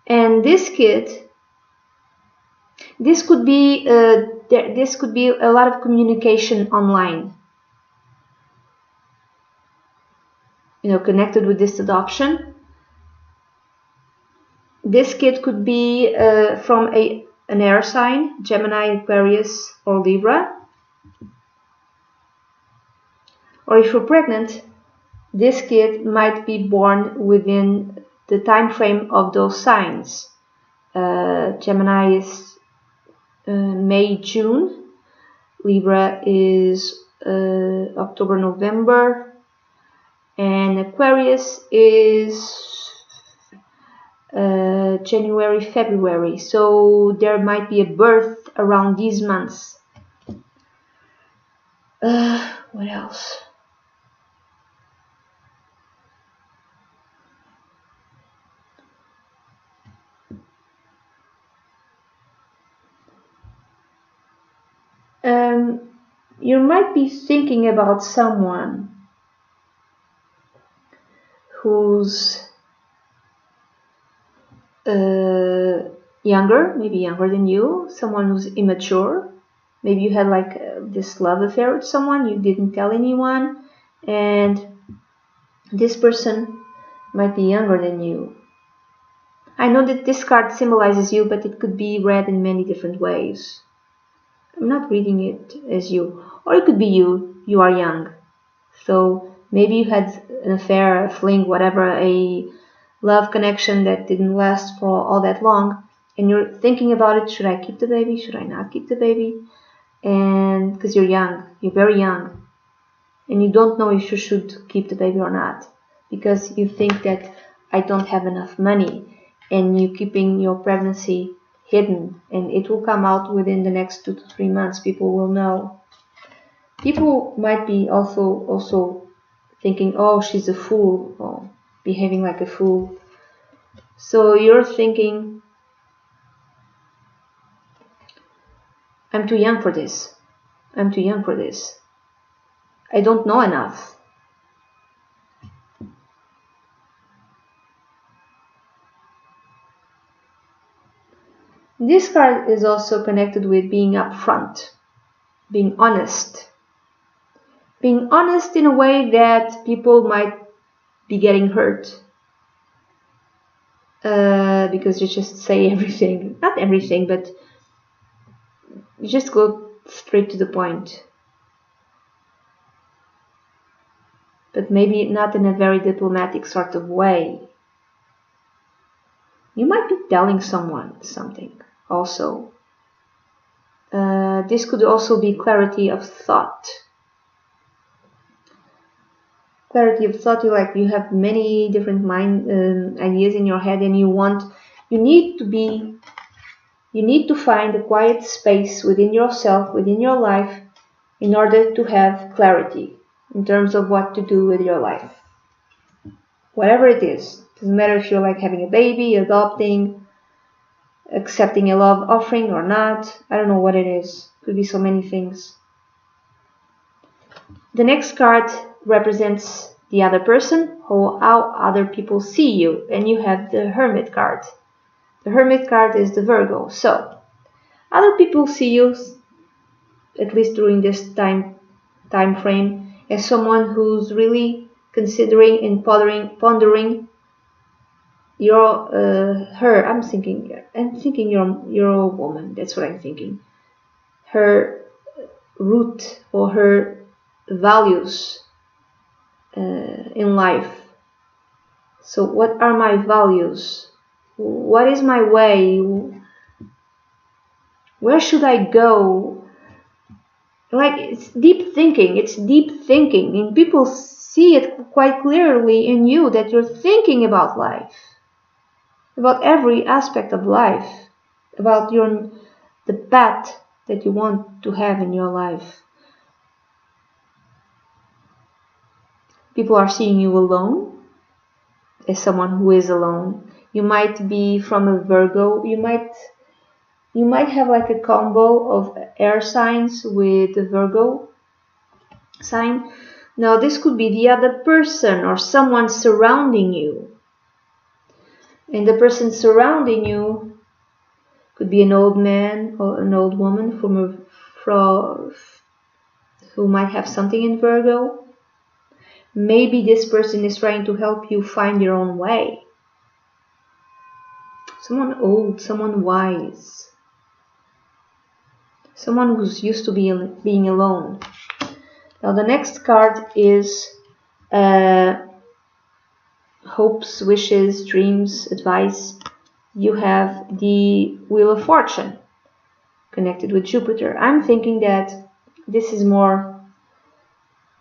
And this kid, this could be a lot of communication online. Connected with this adoption. This kid could be from an air sign, Gemini, Aquarius, or Libra. Or if you're pregnant, this kid might be born within the time frame of those signs. Gemini is May, June. Libra is October, November. And Aquarius is January, February. So there might be a birth around these months. What else? You might be thinking about someone who's younger, maybe younger than you, someone who's immature. Maybe you had like this love affair with someone, you didn't tell anyone, and this person might be younger than you. I know that this card symbolizes you, but it could be read in many different ways. I'm not reading it as you. Or it could be you are young. So maybe you had an affair, a fling, whatever, a love connection that didn't last for all that long, and you're thinking about it. Should I keep the baby? Should I not keep the baby? And because you're young, you're very young, and you don't know if you should keep the baby or not, because you think that I don't have enough money, and you keeping your pregnancy hidden, and it will come out within the next 2 to 3 months. People will know. People might be also thinking, oh, she's a fool, or behaving like a fool. So you're thinking, I'm too young for this. I'm too young for this. I don't know enough. This card is also connected with being upfront, being honest. Being honest in a way that people might be getting hurt. Because you just say everything. Not everything, but you just go straight to the point. But maybe not in a very diplomatic sort of way. You might be telling someone something also. This could also be clarity of thought. Clarity of thought, you have many different ideas in your head, and you need to find a quiet space within yourself, within your life, in order to have clarity in terms of what to do with your life. Whatever it is. Doesn't matter if you're having a baby, adopting, accepting a love offering or not. I don't know what it is. Could be so many things. The next card represents the other person, how other people see you, and you have the Hermit card. The Hermit card is the Virgo. So, other people see you, at least during this time frame, as someone who's really considering and pondering her. I'm thinking you're a woman. That's what I'm thinking. Her root or her values in life. So what are my values? What is my way? Where should I go? It's deep thinking. And people see it quite clearly in you that you're thinking about life, about every aspect of life, about the path that you want to have in your life. People are seeing you alone, as someone who is alone. You might be from a Virgo. You might have a combo of air signs with the Virgo sign. Now this could be the other person or someone surrounding you. And the person surrounding you could be an old man or an old woman who might have something in Virgo. Maybe this person is trying to help you find your own way. Someone old, someone wise. Someone who's used to being alone. Now the next card is hopes, wishes, dreams, advice. You have the Wheel of Fortune connected with Jupiter. I'm thinking that this is more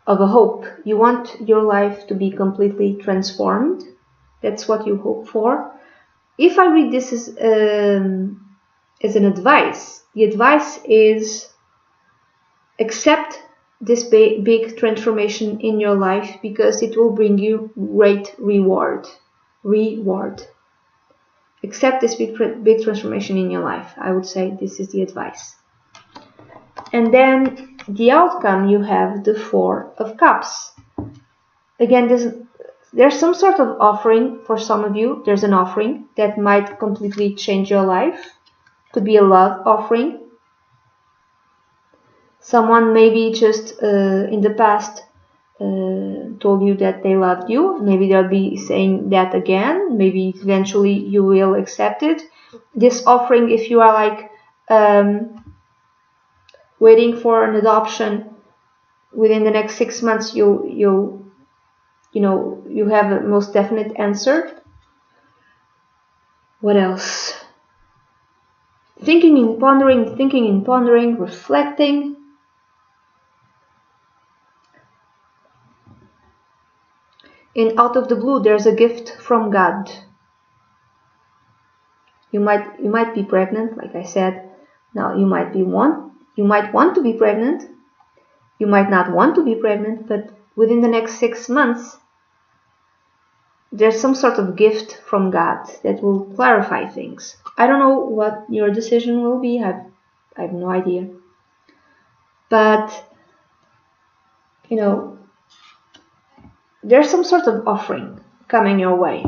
of a hope. You want your life to be completely transformed. That's what you hope for. If I read this as an advice, the advice is accept this big transformation in your life because it will bring you great reward. Accept this big transformation in your life. I would say this is the advice. And then the outcome, you have the Four of Cups. Again, there's some sort of offering for some of you. There's an offering that might completely change your life. Could be a love offering. Someone maybe just in the past told you that they loved you. Maybe they'll be saying that again. Maybe eventually you will accept it. This offering, if you are waiting for an adoption within the next 6 months, you have a most definite answer. What else? Thinking and pondering, reflecting. And out of the blue, there's a gift from God. You might be pregnant, like I said. Now you might want to be pregnant. You might not want to be pregnant, but within the next 6 months, there's some sort of gift from God that will clarify things. I don't know what your decision will be. I have no idea. But, you know, there's some sort of offering coming your way.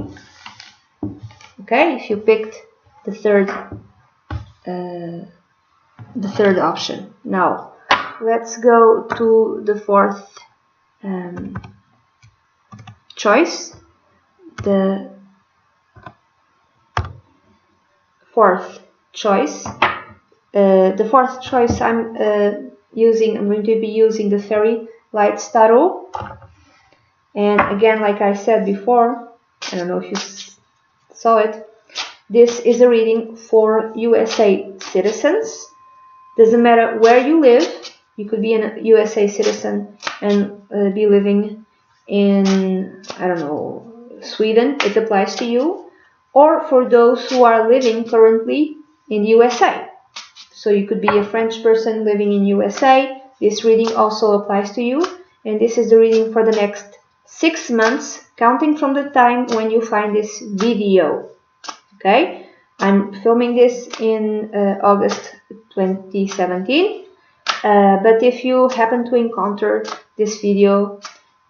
Okay, if you picked the third option. Now, let's go to the fourth choice. The fourth choice. I'm going to be using the Fairy Lights Tarot. And again, like I said before, I don't know if you saw it, this is a reading for USA citizens. Doesn't matter where you live, you could be a USA citizen and be living in, I don't know, Sweden, it applies to you, or for those who are living currently in USA. So you could be a French person living in USA, this reading also applies to you, and this is the reading for the next 6 months, counting from the time when you find this video. Okay, I'm filming this in August 2017, but if you happen to encounter this video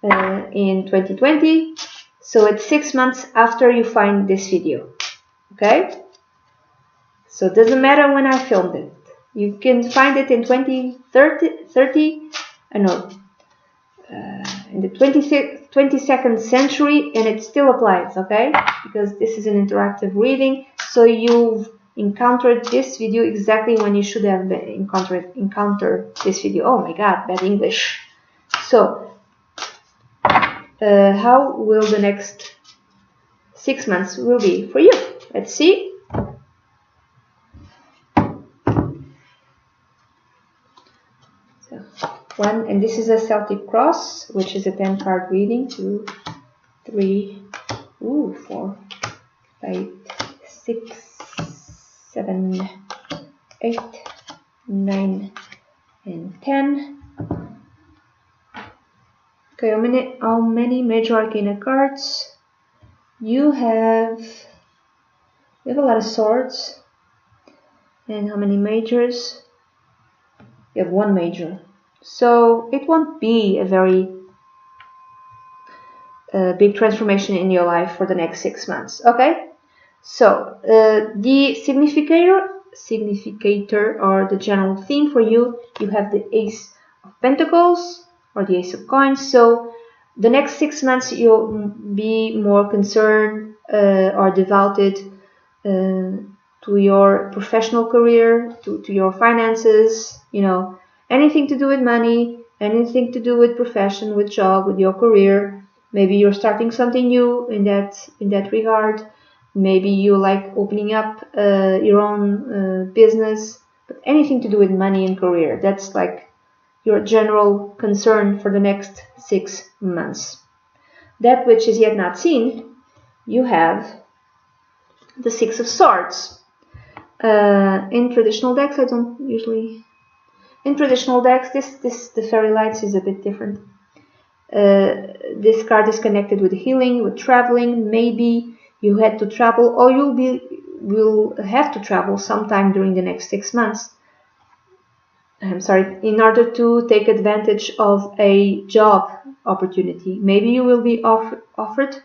in 2020, so it's 6 months after you find this video. Okay, so it doesn't matter when I filmed it. You can find it in 2030, in the 22nd century, and it still applies, okay? Because this is an interactive reading, so you've encountered this video exactly when you should have encountered this video. Oh my god, bad English. So, how will the next 6 months will be for you? Let's see. One, and this is a Celtic cross, which is a 10-card reading. 2, 3, 4, 5, 6, 7, 8, 9, and 10. Okay, how many major arcana cards? You have a lot of swords. And how many majors? You have 1 major. So it won't be a very big transformation in your life for the next 6 months. Okay, so the significator or the general theme for you, you have the Ace of Pentacles or the Ace of Coins. So the next 6 months you'll be more concerned or devoted to your professional career, to your finances, you know, anything to do with money, anything to do with profession, with job, with your career. Maybe you're starting something new in that regard. Maybe you like opening up your own business, but anything to do with money and career. That's like your general concern for the next 6 months. That which is yet not seen, you have the Six of Swords. In traditional decks, I don't usually... In traditional decks, the Fairy Lights is a bit different. This card is connected with healing, with traveling. Maybe you had to travel, or will have to travel sometime during the next 6 months. I'm sorry, in order to take advantage of a job opportunity. Maybe you will be offered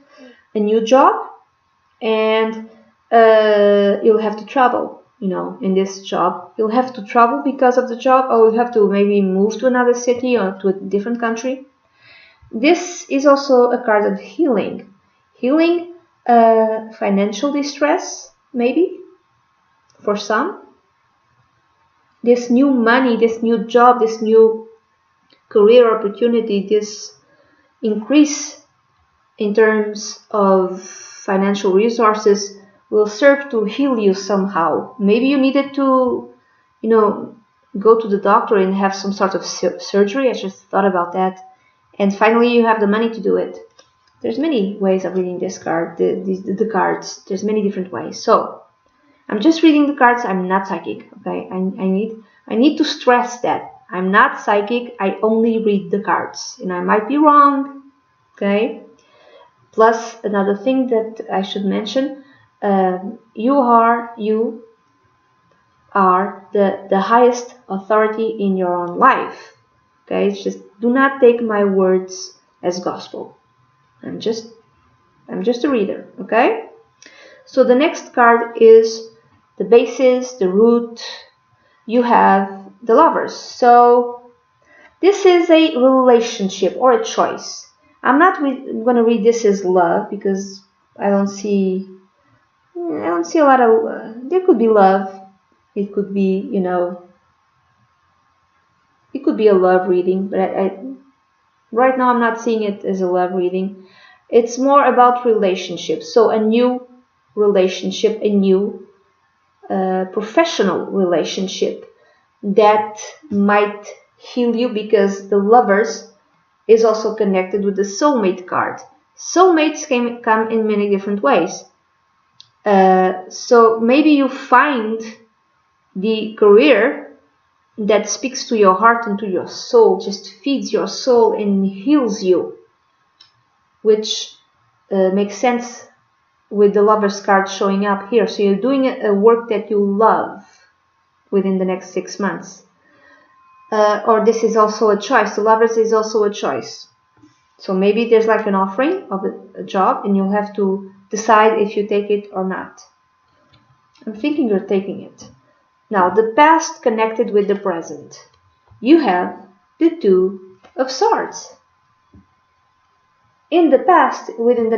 a new job, and you'll have to travel. You know, in this job, you'll have to travel because of the job, or you'll have to maybe move to another city or to a different country. This is also a card of healing. Healing financial distress, maybe, for some. This new money, this new job, this new career opportunity, this increase in terms of financial resources will serve to heal you somehow. Maybe you needed to, you know, go to the doctor and have some sort of surgery. I just thought about that. And finally you have the money to do it. there's many ways of reading this card, the cards. There's many different ways. So I'm just reading the cards. I'm not psychic. Okay, I need to stress that I'm not psychic. I only read the cards, and I might be wrong. Okay. Plus, another thing that I should mention: you are the highest authority in your own life. Okay, just do not take my words as gospel. I'm just a reader. Okay. So the next card is the basis, the root. You have the Lovers. So this is a relationship or a choice. I'm not going to read this as love because I don't see a lot of. There could be love. It could be, it could be a love reading, but right now I'm not seeing it as a love reading. It's more about relationships. So a new relationship, a new professional relationship that might heal you, because the Lovers is also connected with the soulmate card. Soulmates come in many different ways. So maybe you find the career that speaks to your heart and to your soul, just feeds your soul and heals you, which makes sense with the Lovers card showing up here. So you're doing a work that you love within the next 6 months. Or this is also a choice. The Lovers is also a choice. So maybe there's like an offering of a job and you'll have to decide if you take it or not. I'm thinking you're taking it. Now, the past connected with the present. You have the Two of Swords. In the past, within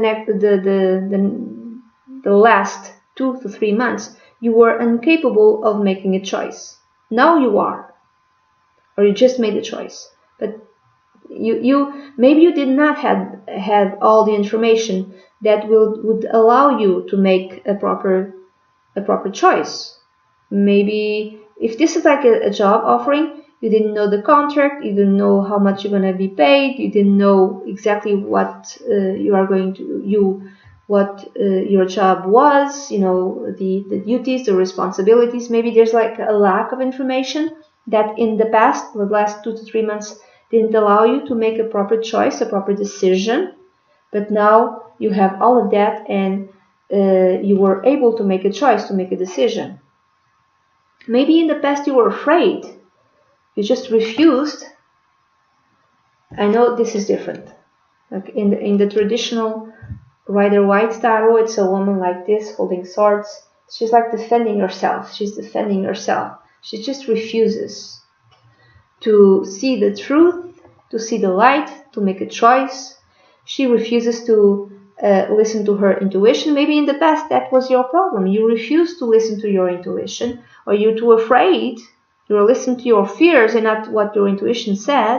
the last 2 to 3 months, you were incapable of making a choice. Now you are, or you just made a choice. But maybe you did not have all the information that would allow you to make a proper choice. Maybe if this is like a job offering, you didn't know the contract, you didn't know how much you're going to be paid, you didn't know exactly what your job was, the duties, the responsibilities. Maybe there's like a lack of information that in the past, the last 2 to 3 months, didn't allow you to make a proper choice, a proper decision. But now you have all of that, and you were able to make a choice, to make a decision. Maybe in the past you were afraid. You just refused. I know this is different. Like in the traditional Rider-Waite tarot, it's a woman like this holding swords. She's like defending herself. She's defending herself. She just refuses to see the truth, to see the light, to make a choice. She refuses to listen to her intuition. Maybe in the past that was your problem. You refused to listen to your intuition, or you're too afraid. You were listening to your fears and not what your intuition said.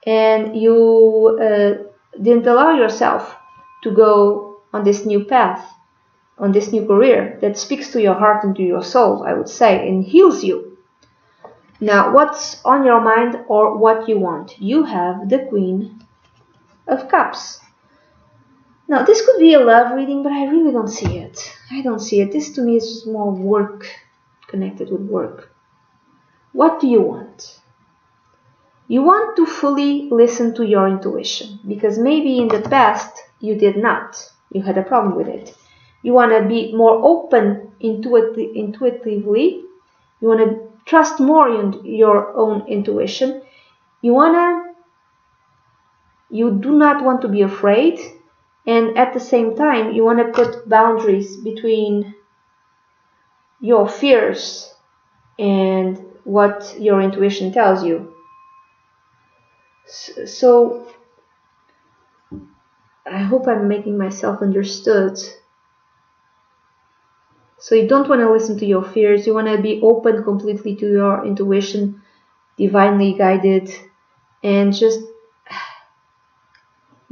And you didn't allow yourself to go on this new path, on this new career that speaks to your heart and to your soul, I would say, and heals you. Now, what's on your mind or what you want? You have the Queen of Cups. Now, this could be a love reading, but I really don't see it. I don't see it. This to me is just more work, connected with work. What do you want? You want to fully listen to your intuition, because maybe in the past you did not. You had a problem with it. You want to be more open intuitively. You want to trust more in your own intuition. You do not want to be afraid, and at the same time you want to put boundaries between your fears and what your intuition tells you. So I hope I'm making myself understood. So you don't want to listen to your fears. You want to be open completely to your intuition, divinely guided, and just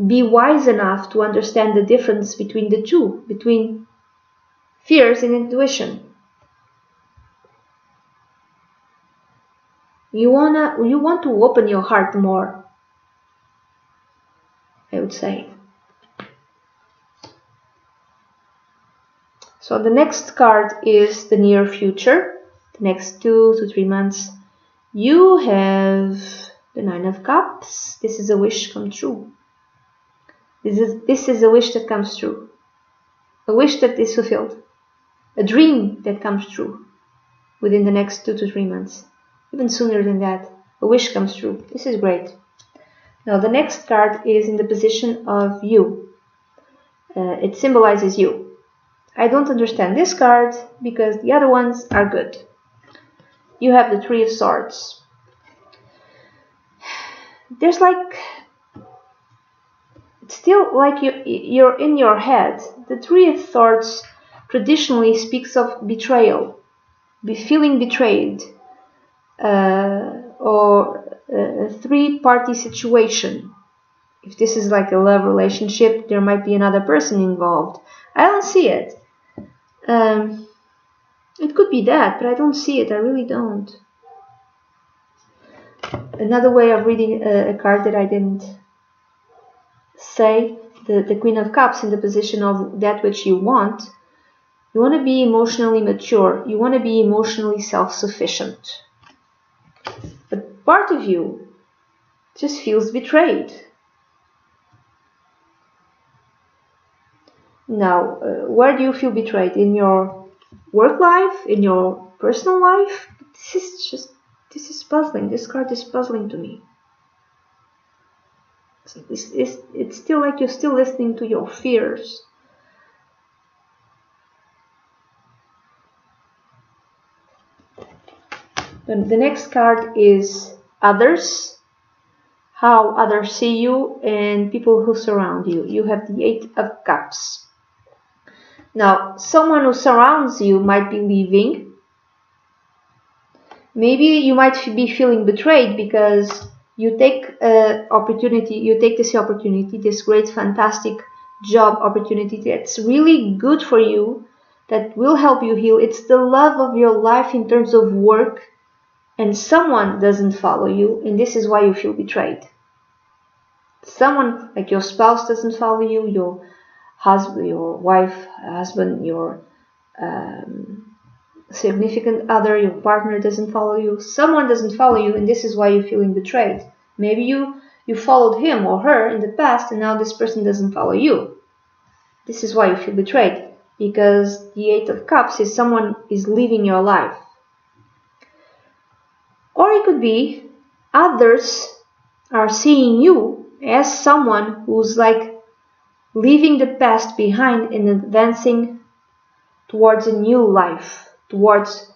be wise enough to understand the difference between the two, between fears and intuition. You want to open your heart more, I would say. So the next card is the near future, the next 2 to 3 months. You have the Nine of Cups. This is a wish come true. This is a wish that comes true. A wish that is fulfilled. A dream that comes true within the next 2 to 3 months. Even sooner than that. A wish comes true. This is great. Now the next card is in the position of you. It symbolizes you. I don't understand this card because the other ones are good. You have the Three of Swords. There's like, it's still like you're in your head. The Three of Swords traditionally speaks of betrayal, feeling betrayed, or a three-party situation. If this is like a love relationship, there might be another person involved. I don't see it. It could be that, but I don't see it. I really don't. Another way of reading a card that I didn't say, the Queen of Cups in the position of that which you want. You want to be emotionally mature. You want to be emotionally self-sufficient. But part of you just feels betrayed. Now, where do you feel betrayed? In your work life? In your personal life? This is puzzling. This card is puzzling to me. It's still like you're still listening to your fears. Then the next card is others. How others see you and people who surround you. You have the Eight of Cups. Now, someone who surrounds you might be leaving. Maybe you might be feeling betrayed because you take this opportunity, this great, fantastic job opportunity that's really good for you, that will help you heal. It's the love of your life in terms of work, and someone doesn't follow you, and this is why you feel betrayed. Someone like your spouse doesn't follow you, your husband, your wife, husband, your significant other, your partner doesn't follow you. Someone doesn't follow you, and this is why you're feeling betrayed. Maybe you followed him or her in the past, and now this person doesn't follow you. This is why you feel betrayed, because the Eight of Cups is someone is leaving your life. Or it could be others are seeing you as someone who's like leaving the past behind and advancing towards a new life, towards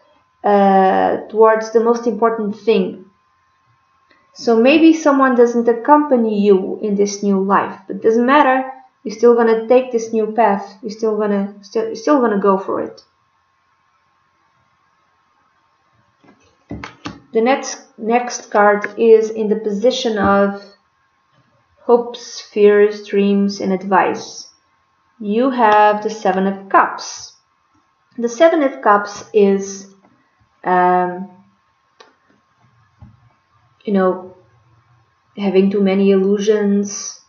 the most important thing. So maybe someone doesn't accompany you in this new life, but it doesn't matter. You're still gonna take this new path. You're still gonna go for it. The next card is in the position of hopes, fears, dreams, and advice. You have the Seven of Cups. The Seven of Cups is, having too many illusions,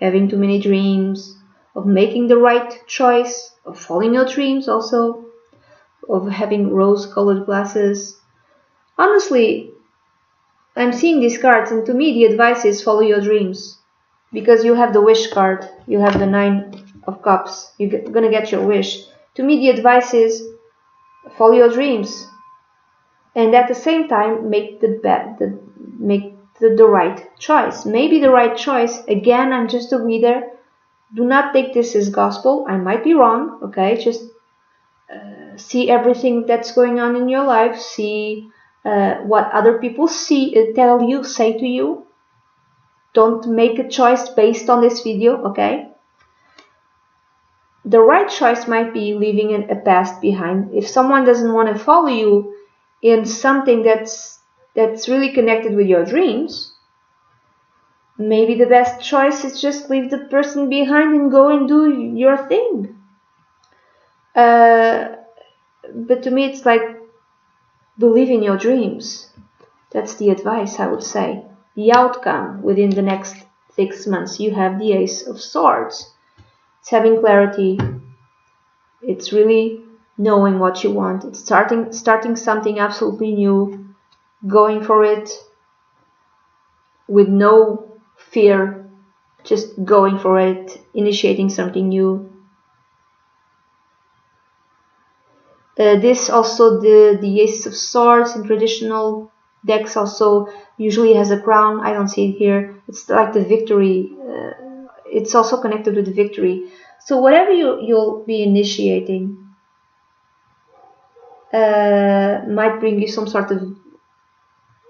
having too many dreams, of making the right choice, of following your dreams also, of having rose-colored glasses. Honestly, I'm seeing these cards, and to me the advice is follow your dreams. Because you have the wish card, you have the Nine of Cups, you're gonna get your wish. To me the advice is follow your dreams, and at the same time make the right choice. Maybe the right choice, again, I'm just a reader, do not take this as gospel, I might be wrong, okay? Just see everything that's going on in your life, see what other people tell you, say to you. Don't make a choice based on this video, okay? The right choice might be leaving a past behind. If someone doesn't want to follow you in something that's really connected with your dreams, maybe the best choice is just leave the person behind and go and do your thing. But to me, it's like believe in your dreams. That's the advice I would say. The outcome within the next 6 months, you have the Ace of Swords. It's having clarity. It's really knowing what you want. It's starting something absolutely new, going for it with no fear, just going for it, initiating something new. This also, the Ace of Swords in traditional decks also usually has a crown. I don't see it here. It's like the victory. It's also connected with the victory. So whatever you'll be initiating might bring you some sort of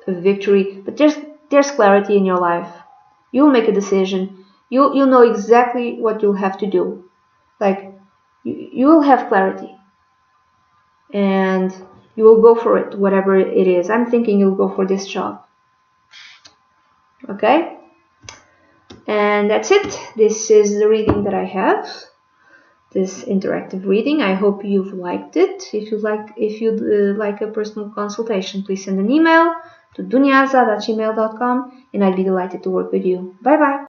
victory, but there's clarity in your life. You'll make a decision. You'll know exactly what you'll have to do. Like you will have clarity, and you will go for it, whatever it is. I'm thinking you'll go for this job. Okay, and that's it. This is the reading that I have. This interactive reading. I hope you've liked it. If you'd like a personal consultation, please send an email to dunyazade@gmail.com, and I'd be delighted to work with you. Bye bye.